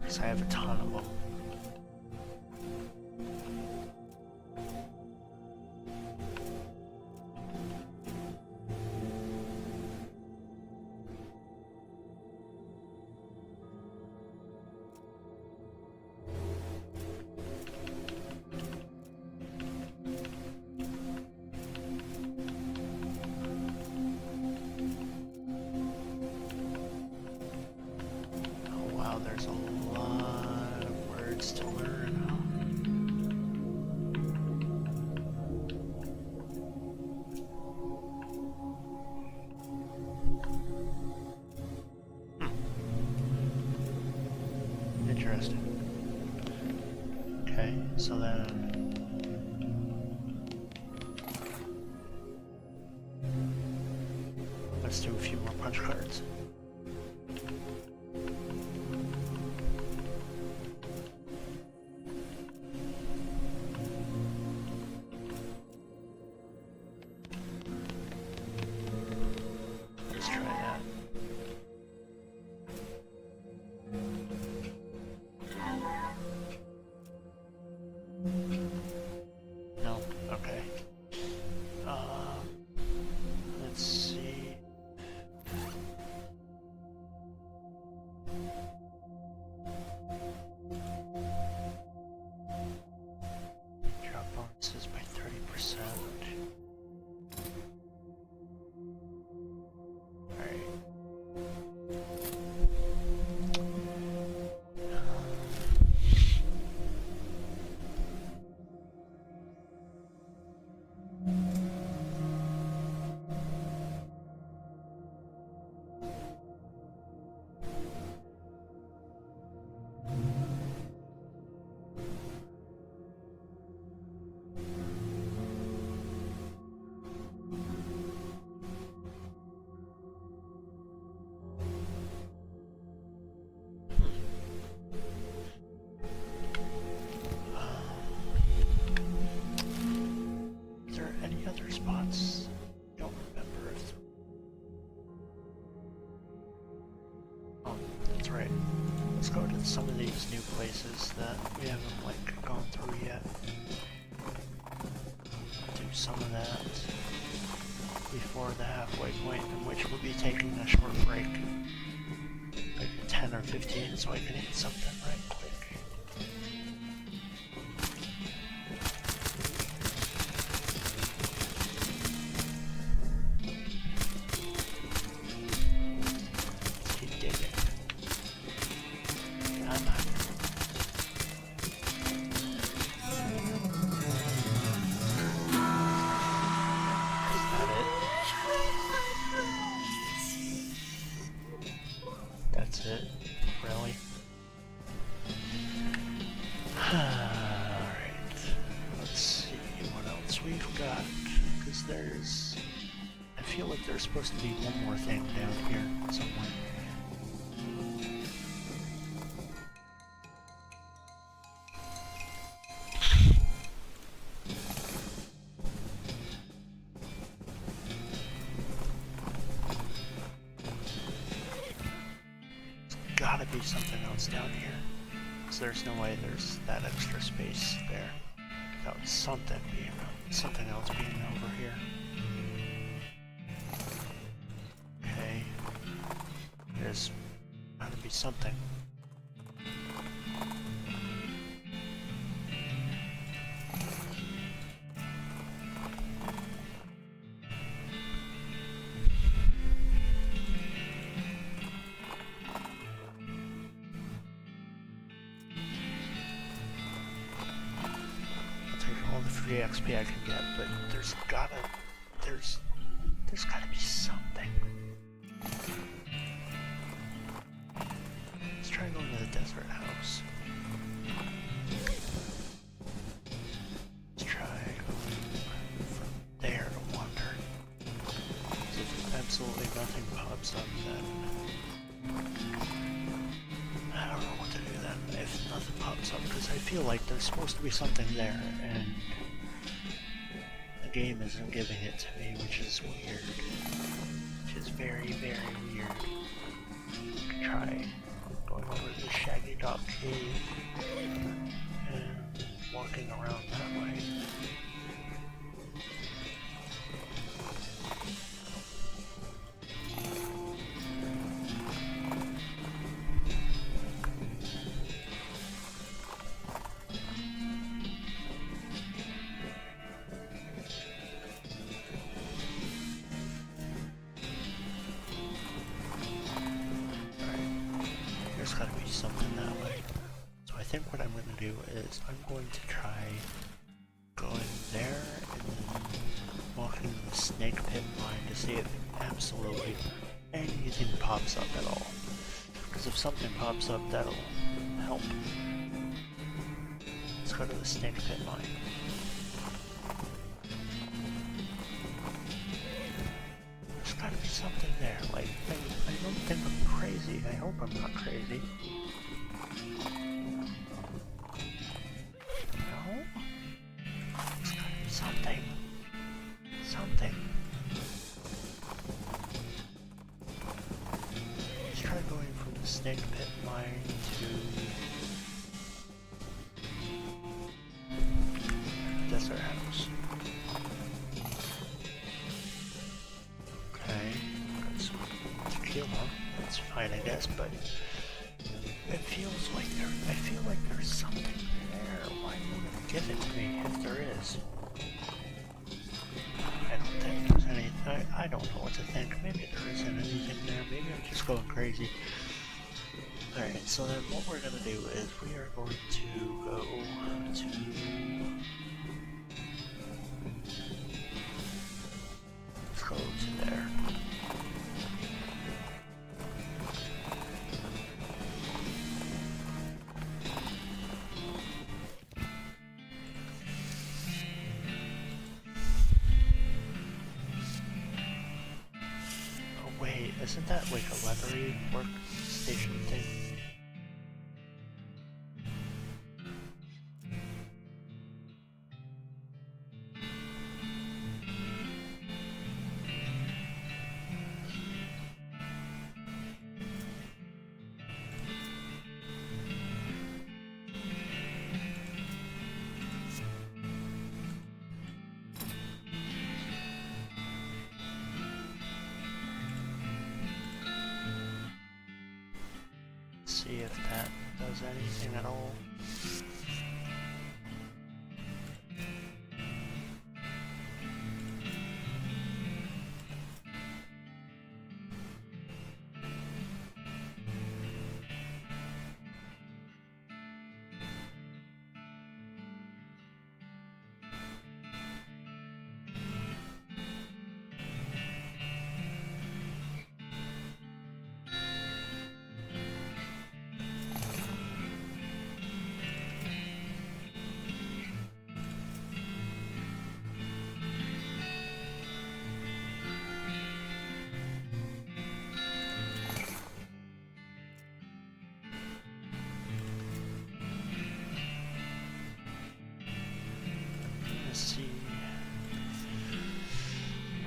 Because I have a ton of them. There's a lot of words to learn, huh? Interesting. Okay, so then... let's do a few more punch cards. No? Okay. Let's see. Drop bonuses by 30%. Alright. Spots. Don't remember if... oh, that's right. Let's go to some of these new places that we haven't like gone through yet. Do some of that before the halfway point, in which we'll be taking a short break, like 10 or 15, so I can eat something right quick. is I feel like there's supposed to be one more thing down here somewhere. There's gotta be something else down here. So there's no way there's that extra space there. Without something else being over here. Okay. There's gotta be something. All the free XP I can get, but there's gotta be something. Let's try going to the desert house. Let's try going from there to wander. So if absolutely nothing pops up, then I don't know what to do then if nothing pops up, because I feel like there's supposed to be something there, and the game isn't giving it to me, which is weird. Which is very, very weird. Try going over to the Shaggy Dog Cave and walking around that way. There's gotta be something that way. So I think what I'm gonna do is I'm going to try going there and then walking the snake pit line to see if absolutely anything pops up at all. Because if something pops up, that'll help. Let's go to the snake pit line. There's gotta be something there. Like, I don't think I'm crazy. I hope I'm not crazy. No? There's gotta be something. Something. Let's try going from the snake pit line to the desert house. Okay, got some tequila. That's fine, I guess, but it feels like I feel like there's something there. Why won't it give it to me if there is? I don't think there's anything. I don't know what to think. Maybe there isn't anything there. Maybe I'm just going crazy. Alright, so then what we're gonna do is we are going to go to... Let's go to there. Isn't that like a leathery workstation thing? See if that does anything at all.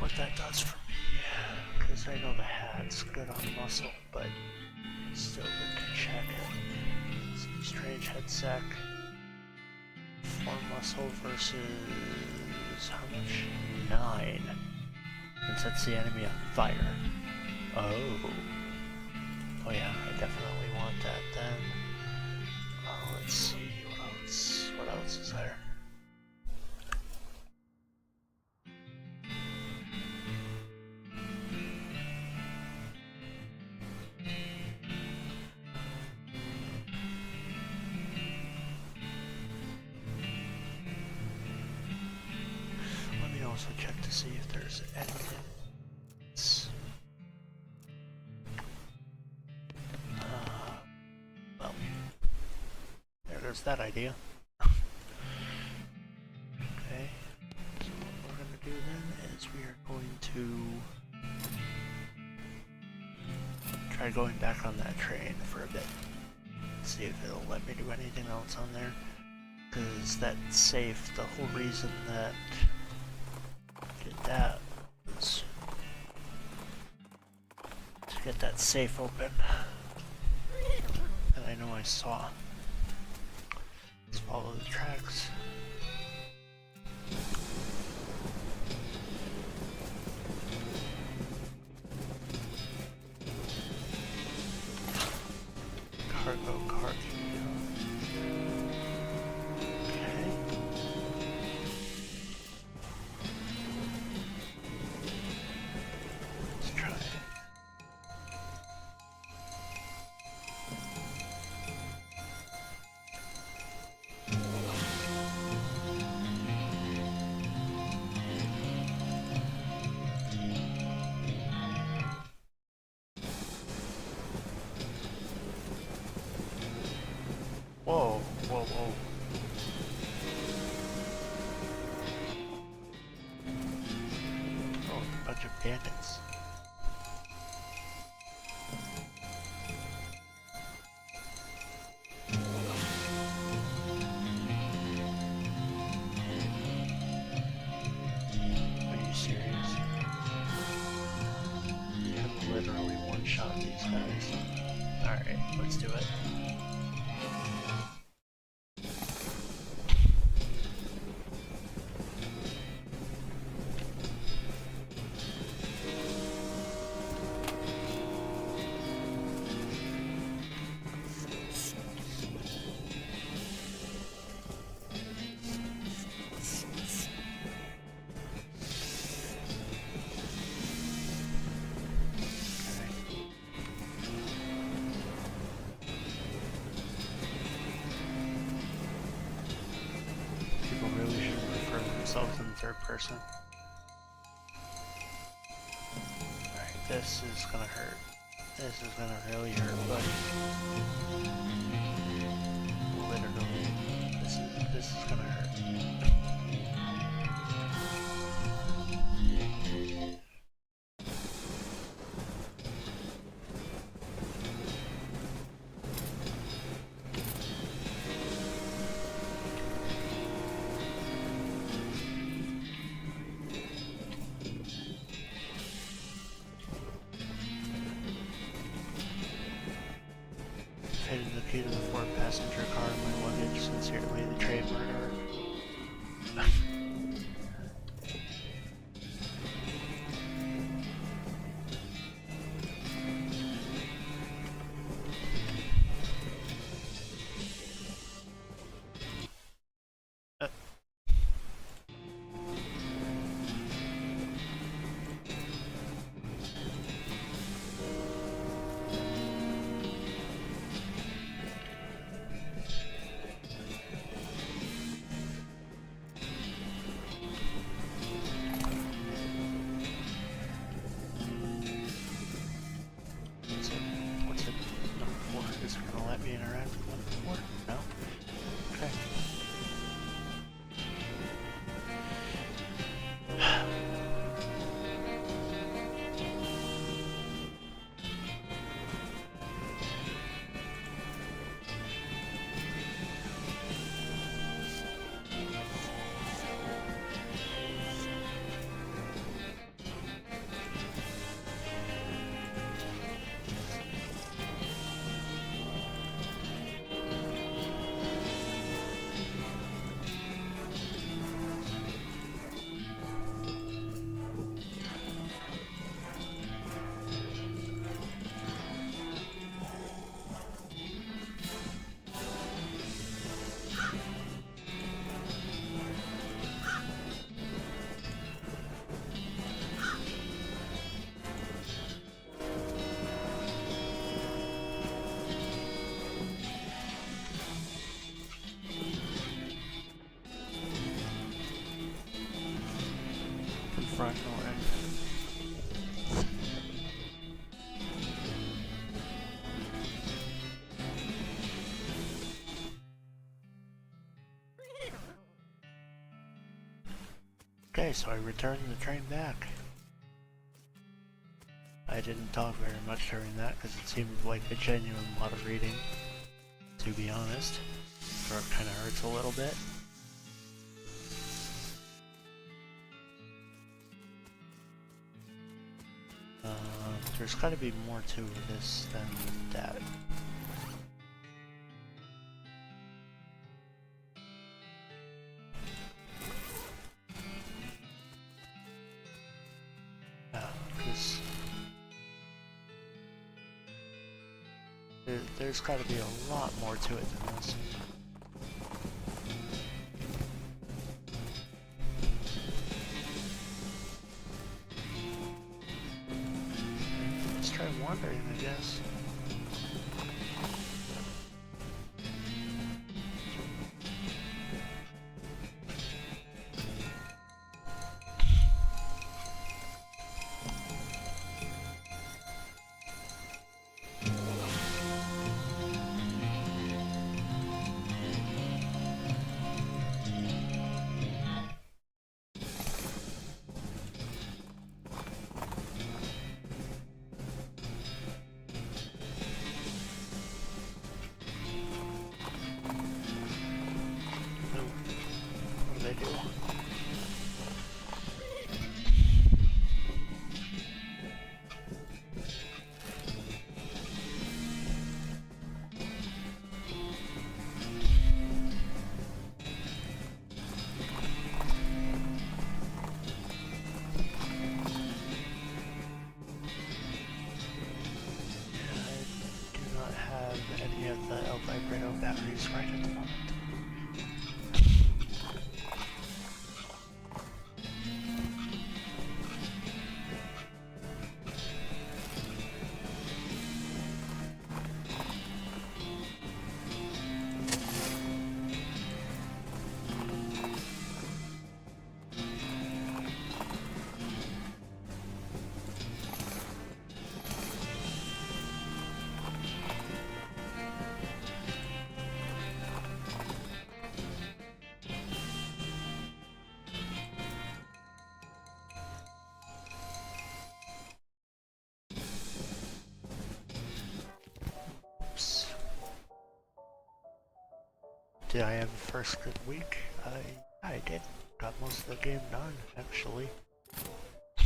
what that does for me, because I know the hat's good on muscle, but it's still good to check it. See, strange head sack. 4 muscle versus how much? 9. And sets the enemy on fire. Oh. Oh yeah, I definitely want that then. Let's see, what else is there? Let me also check to see if there's anything. Well, there's that idea. Okay, so what we're going to do then is we are going to try going back on that train for a bit. See if it'll let me do anything else on there. Because that safe, the whole reason that I did that was to get that safe open. That I know I saw. Let's follow the tracks. Cargo cart. Okay. Let's try it. Whoa, whoa, whoa. Oh, a bunch of bandits. Are you serious? You can literally one-shot these guys. Alright, let's do it. Themselves in third person. Alright, this is gonna hurt. This is gonna really hurt, buddy. Literally. This is gonna hurt. Hidden the key to the Ford passenger car in my luggage. Sincerely, the train murderer. front north. Okay, so I returned the train back. I didn't talk very much during that because it seemed like a genuine lot of reading, to be honest. Throat kind of hurts a little bit. There's got to be more to this than that. Because there's got to be a lot more to it than this. Let's try wandering, I guess. Batteries right at the moment. Did I have a first good week? I did. Got most of the game done, actually. I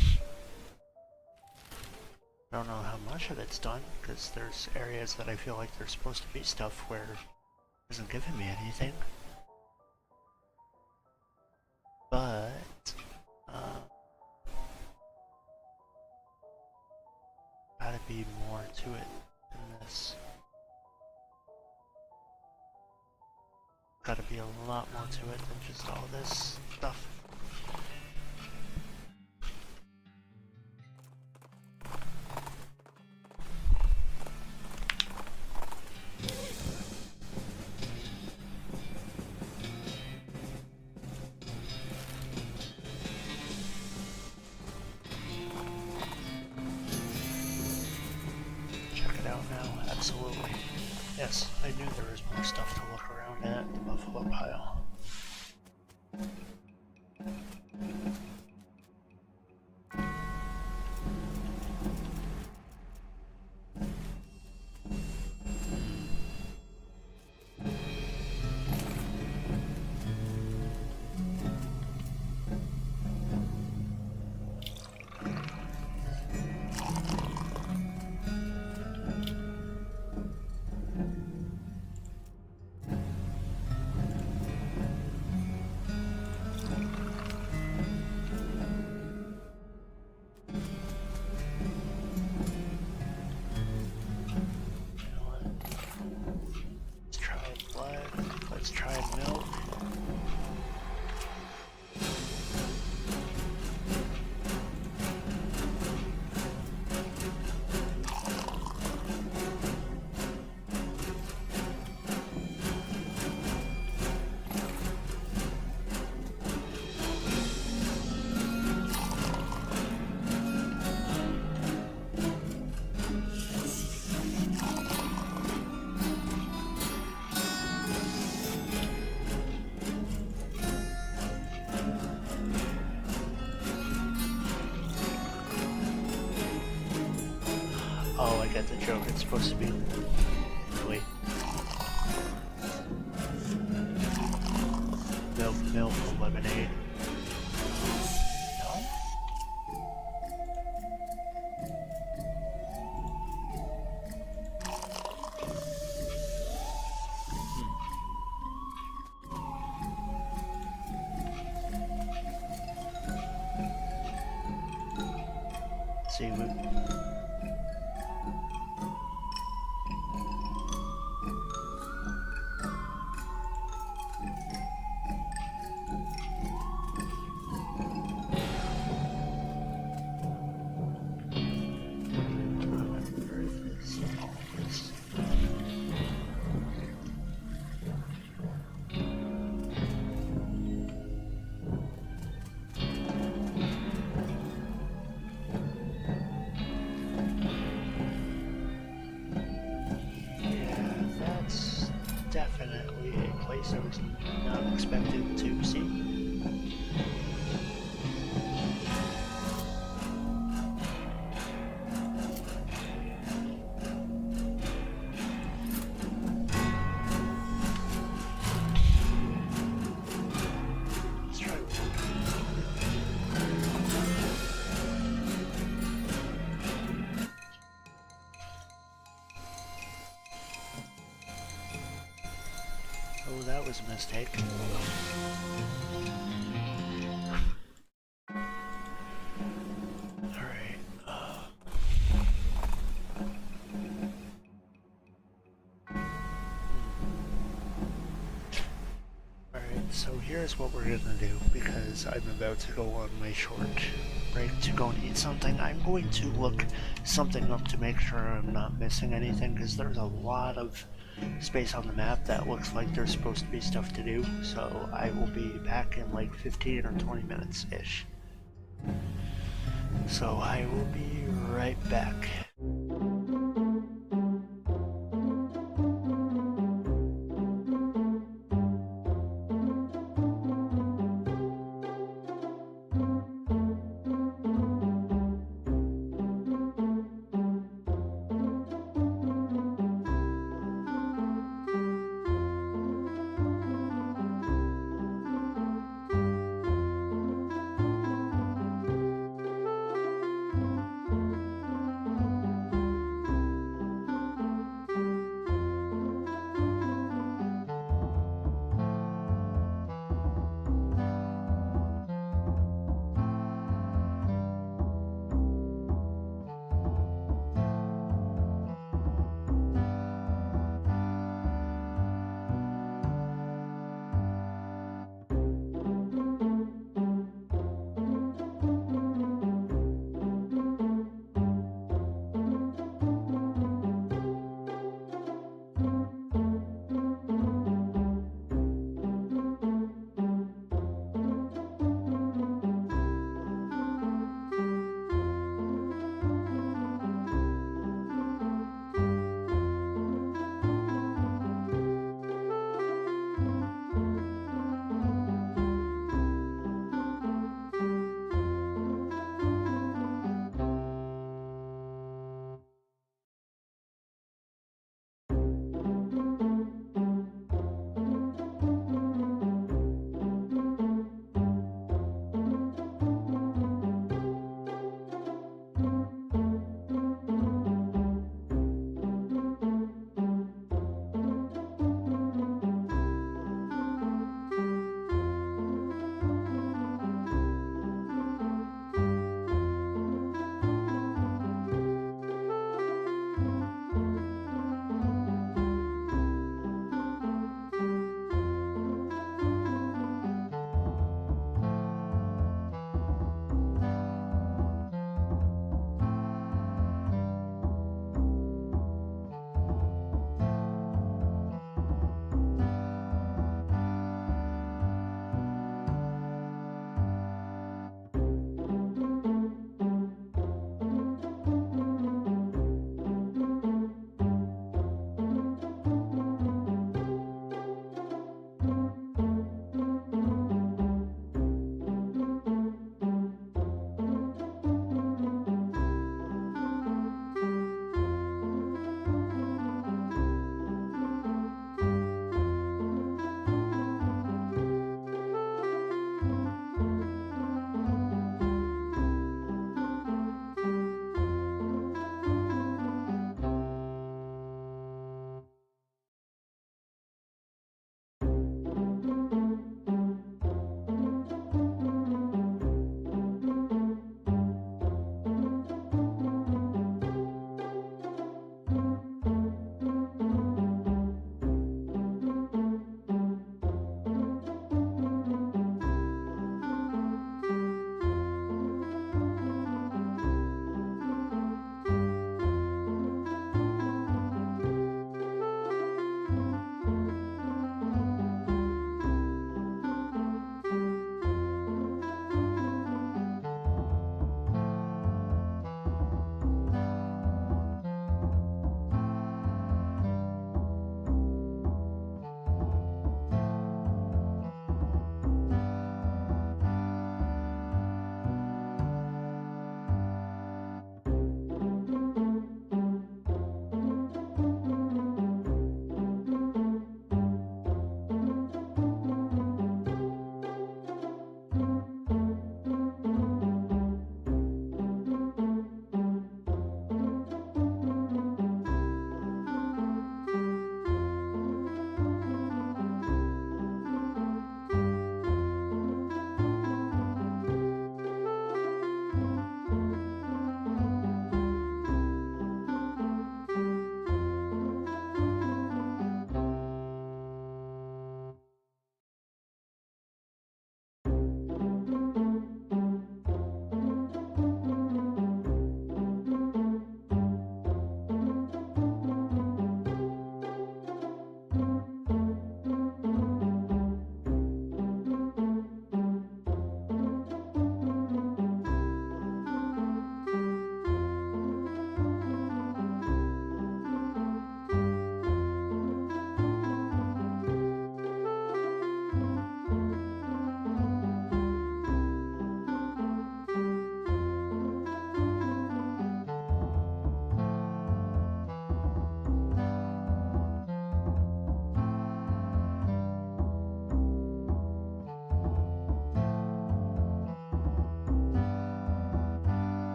don't know how much of it's done, because there's areas that I feel like there's supposed to be stuff where it isn't giving me anything. But, gotta be more to it than this. Gotta be a lot more to it than just all this stuff. Check it out now, absolutely. Yes, I knew there was more stuff to look around at the Buffalo Pile. get the joke. It's supposed to be really milk lemonade. No? See what. Definitely a place I was not expected to see. Let's try one. Oh, that was a mistake. Alright, Alright, so here's what we're gonna do, because I'm about to go on my short break to go and eat something. I'm going to look something up to make sure I'm not missing anything, because there's a lot of space on the map that looks like there's supposed to be stuff to do, so I will be back in like 15 or 20 minutes-ish. So I will be right back.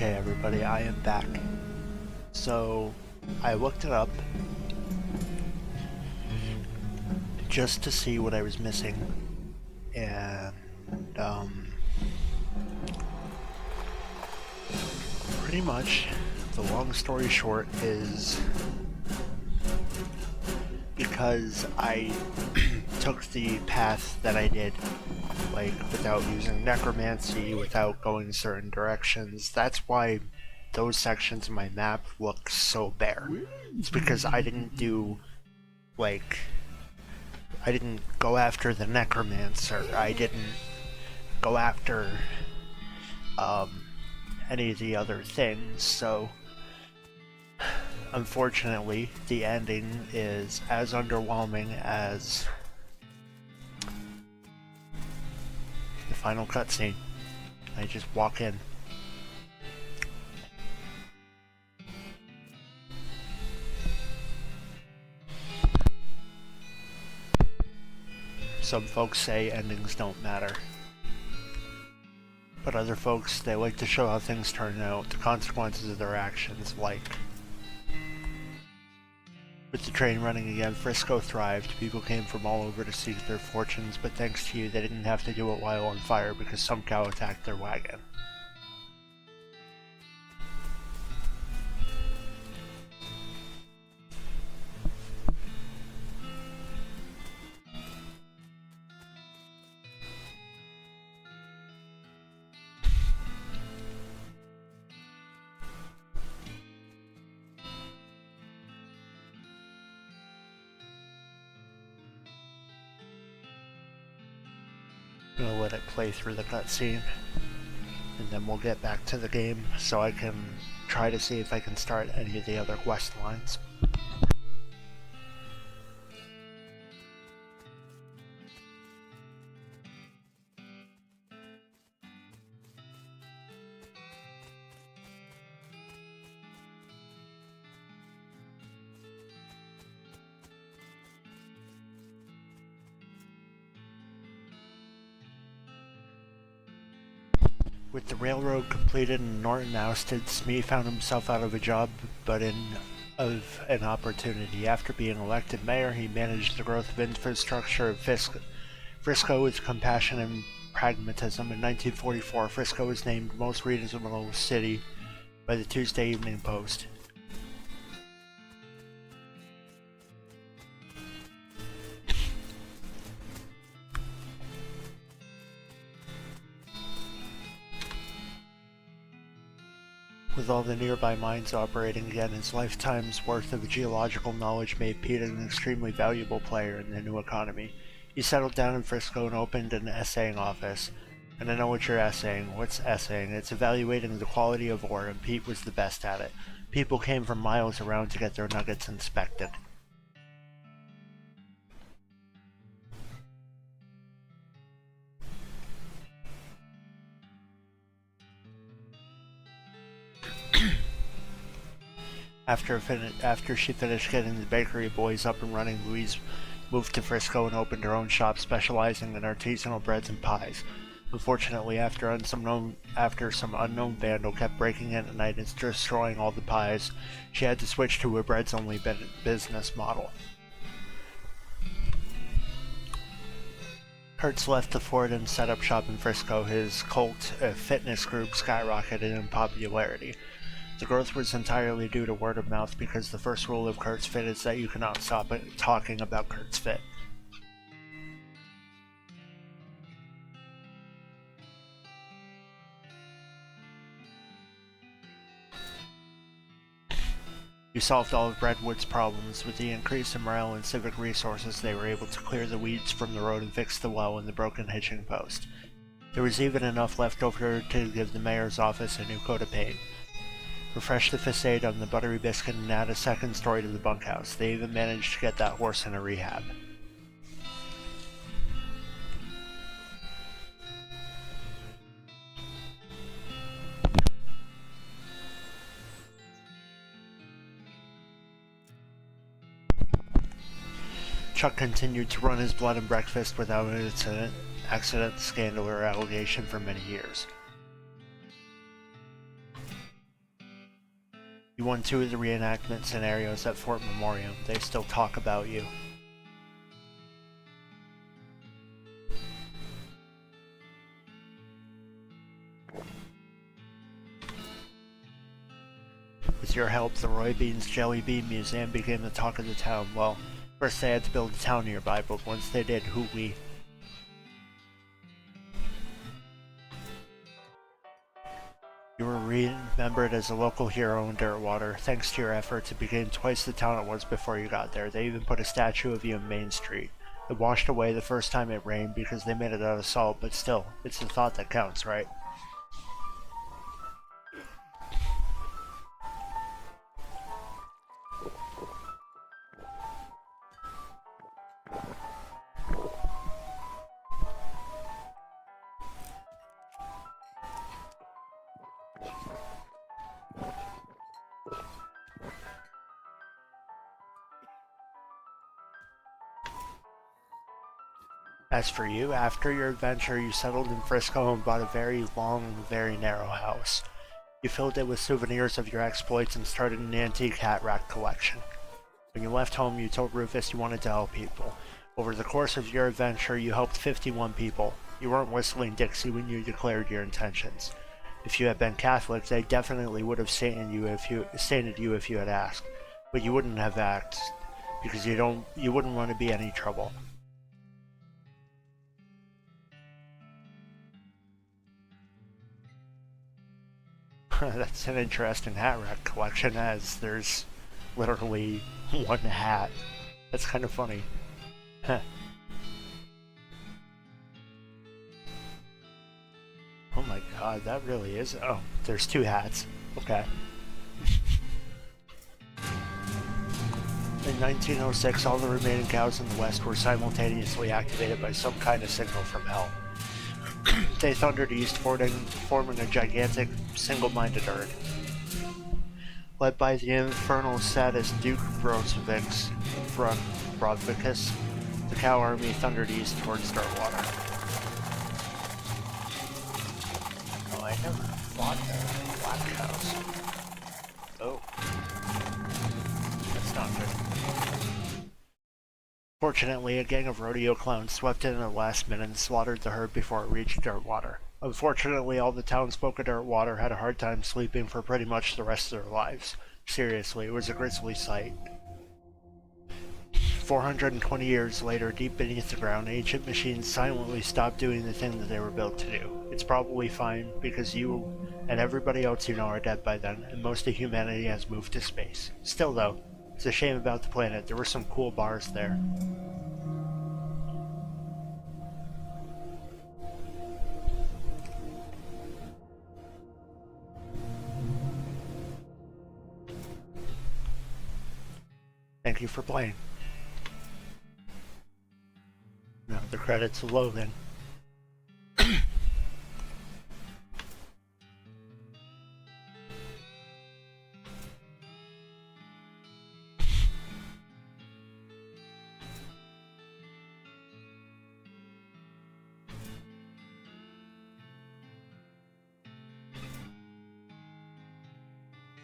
Okay, everybody, I am back. So, I looked it up just to see what I was missing, and pretty much the long story short is because I took the path that I did, like without using necromancy, without going certain directions. That's why those sections of my map look so bare. It's because I didn't do, like, I didn't go after the necromancer. I didn't go after any of the other things, so unfortunately the ending is as underwhelming as the final cutscene. I just walk in. Some folks say endings don't matter, but other folks, they like to show how things turn out, the consequences of their actions, like with the train running again, Frisco thrived. People came from all over to seek their fortunes, but thanks to you, they didn't have to do it while on fire because some cow attacked their wagon. I'm gonna let it play through the cutscene, and then we'll get back to the game so I can try to see if I can start any of the other quest lines. With the railroad completed and Norton ousted, Smee found himself out of a job, but of an opportunity. After being elected mayor, he managed the growth of infrastructure of Frisco with compassion and pragmatism. In 1944, Frisco was named most reasonable city by the Tuesday Evening Post. With all the nearby mines operating again, his lifetime's worth of geological knowledge made Pete an extremely valuable player in the new economy. He settled down in Frisco and opened an essaying office. And I know what you're essaying. What's essaying? It's evaluating the quality of ore, and Pete was the best at it. People came from miles around to get their nuggets inspected. After she finished getting the bakery boys up and running, Louise moved to Frisco and opened her own shop specializing in artisanal breads and pies. Unfortunately, after some unknown vandal kept breaking in at night and destroying all the pies, she had to switch to a breads-only business model. Kurtz left the fort and set up shop in Frisco. His cult fitness group skyrocketed in popularity. The growth was entirely due to word of mouth because the first rule of Kurt's Fit is that you cannot stop talking about Kurt's Fit. You solved all of Redwood's problems. With the increase in morale and civic resources, they were able to clear the weeds from the road and fix the well and the broken hitching post. There was even enough left over to give the mayor's office a new coat of paint. Refresh the facade on the buttery biscuit and add a second story to the bunkhouse. They even managed to get that horse in a rehab. Chuck continued to run his blood and breakfast without an accident, scandal, or allegation for many years. You won 2 of the reenactment scenarios at Fort Memoriam. They still talk about you. With your help, the Roy Bean's Jelly Bean Museum became the talk of the town. Well, first they had to build a town nearby, but once they did, hoo-wee. You were remembered as a local hero in Dirtwater. Thanks to your efforts, it became twice the town it was before you got there. They even put a statue of you in Main Street. It washed away the first time it rained because they made it out of salt, but still, it's the thought that counts, right? As for you, after your adventure, you settled in Frisco and bought a very long, very narrow house. You filled it with souvenirs of your exploits and started an antique hat rack collection. When you left home, you told Rufus you wanted to help people. Over the course of your adventure, you helped 51 people. You weren't whistling Dixie when you declared your intentions. If you had been Catholic, they definitely would have sainted you if you had asked. But you wouldn't have asked, because you wouldn't want to be any trouble. That's an interesting hat rack collection, as there's literally one hat. That's kind of funny. Huh. Oh my god, that really is... Oh, there's 2 hats. Okay. In 1906, all the remaining cows in the West were simultaneously activated by some kind of signal from hell. They thundered east, forming a gigantic, single-minded herd. Led by the infernal sadist Duke Brozovic's Brodvicus, the cow army thundered east towards Dirtwater. Oh, I never fought the black cows. Oh. That's not good. Fortunately, a gang of rodeo clowns swept in at the last minute and slaughtered the herd before it reached Dirtwater. Unfortunately, all the townsfolk of Dirtwater had a hard time sleeping for pretty much the rest of their lives. Seriously, it was a grisly sight. 420 years later, deep beneath the ground, ancient machines silently stopped doing the thing that they were built to do. It's probably fine, because you and everybody else you know are dead by then, and most of humanity has moved to space. Still though, it's a shame about the planet. There were some cool bars there. Thank you for playing. Now the credits are loading.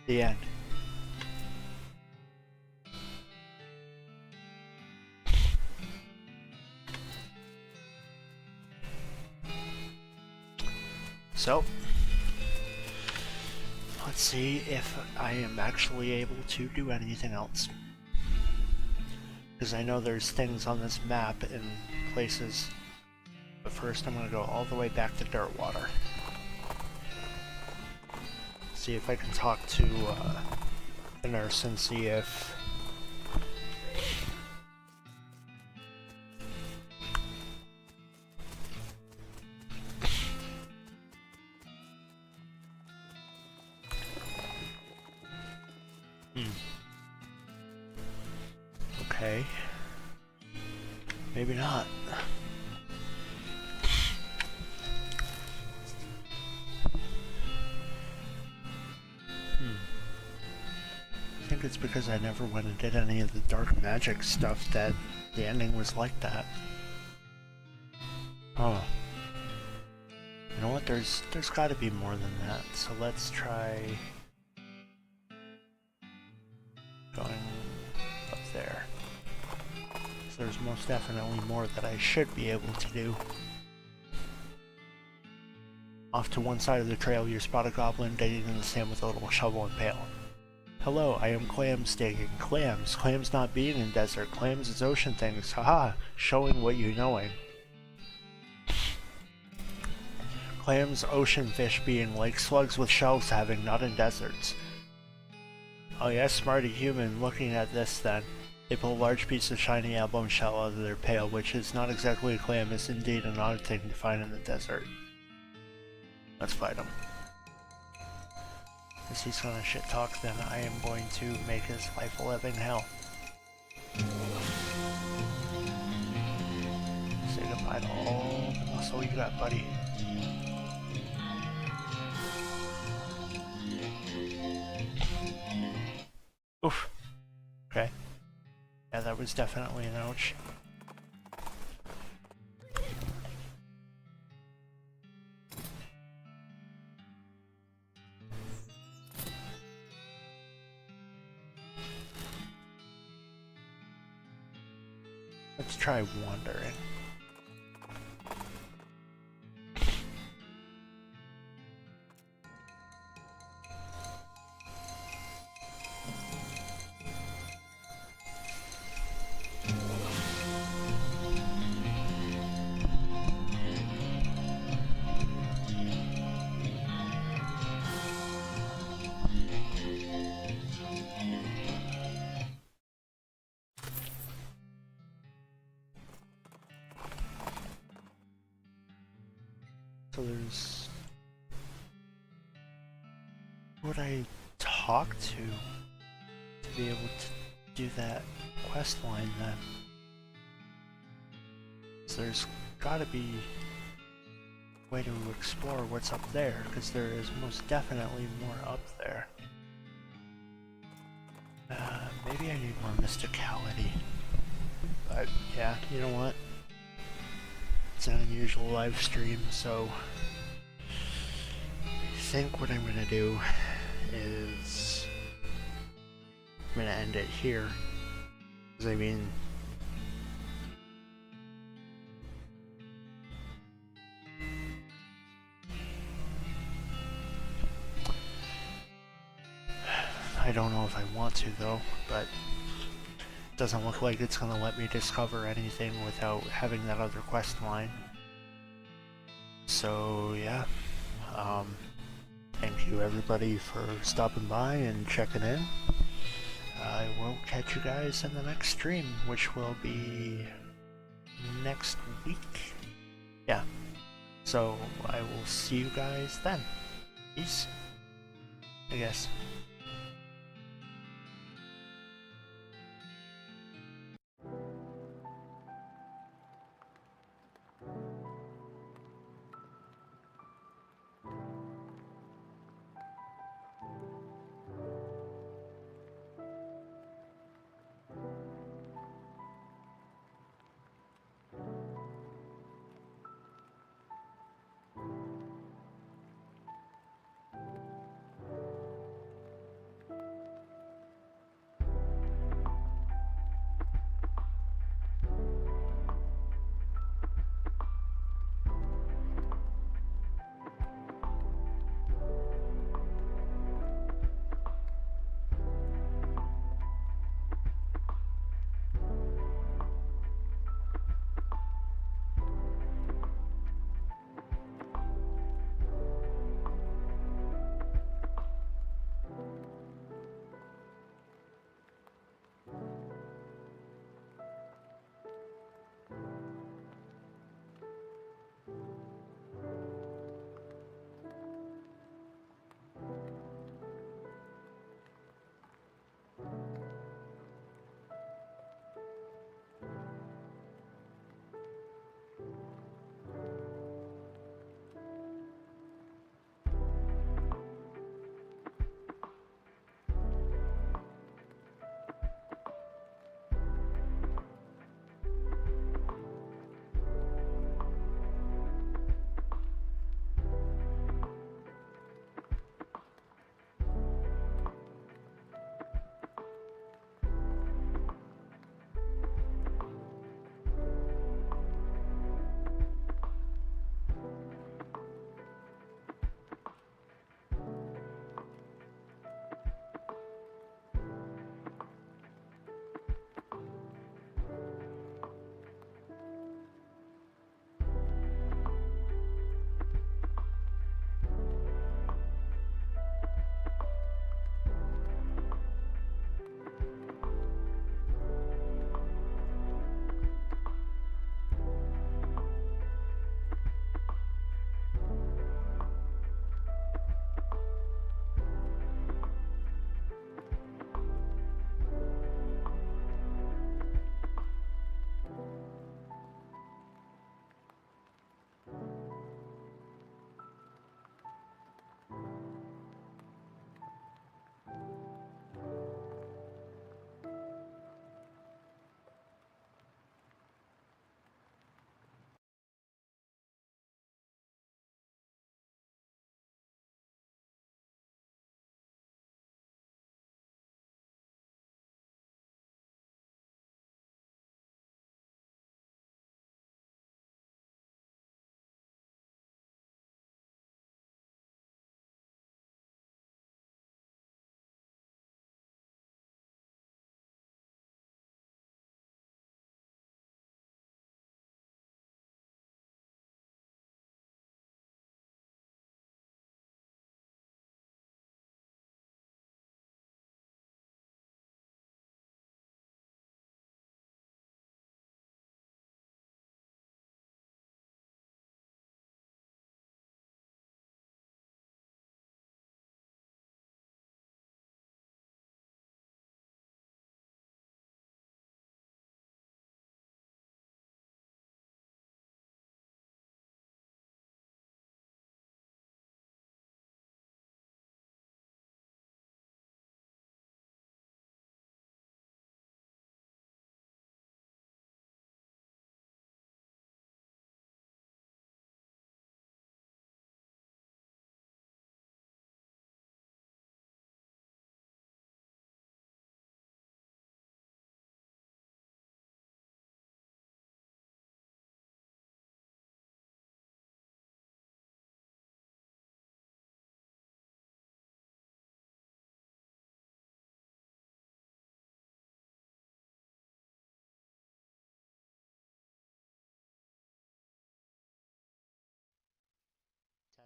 The end. So, let's see if I am actually able to do anything else. Because I know there's things on this map in places, but first I'm going to go all the way back to Dirtwater. See if I can talk to the nurse and see if... Okay. Maybe not. I think it's because I never went and did any of the dark magic stuff that the ending was like that. Oh. You know what? There's gotta be more than that. So let's try... there's most definitely more that I should be able to do. Off to one side of the trail, you spot a goblin digging in the sand with a little shovel and pail. Hello, I am Clams digging. Clams. Clams not being in desert. Clams is ocean things. Haha, showing what you knowing. Clams, ocean fish being like slugs with shells having, not in deserts. Oh yes, smarty human, looking at this then. They pull a large piece of shiny album shell out of their pail, which is not exactly a clam, is indeed an odd thing to find in the desert. Let's fight him. If he's gonna shit talk, then I am going to make his life a living hell. Say goodbye to all the muscle you got, buddy. Oof. Okay. Yeah, that was definitely an ouch. Let's try wandering. So there's... Would I talk to be able to do that quest line then? So there's gotta be a way to explore what's up there, because there is most definitely more up there. Maybe I need more mysticality. But yeah, you know what? It's an unusual live stream, so I think what I'm gonna do is I'm gonna end it here. Because I mean, I don't know if I want to though, but it doesn't look like it's gonna let me discover anything without having that other quest line. So yeah, thank you everybody for stopping by and checking in. I will catch you guys in the next stream, which will be next week. Yeah, so I will see you guys then. Peace, I guess.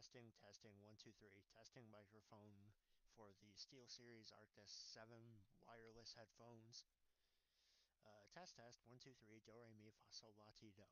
testing, 1, 2, 3. Testing microphone for the SteelSeries Arctis 7 wireless headphones. Test, 1, 2, 3, do, re, mi, fa, sol, la, ti, do.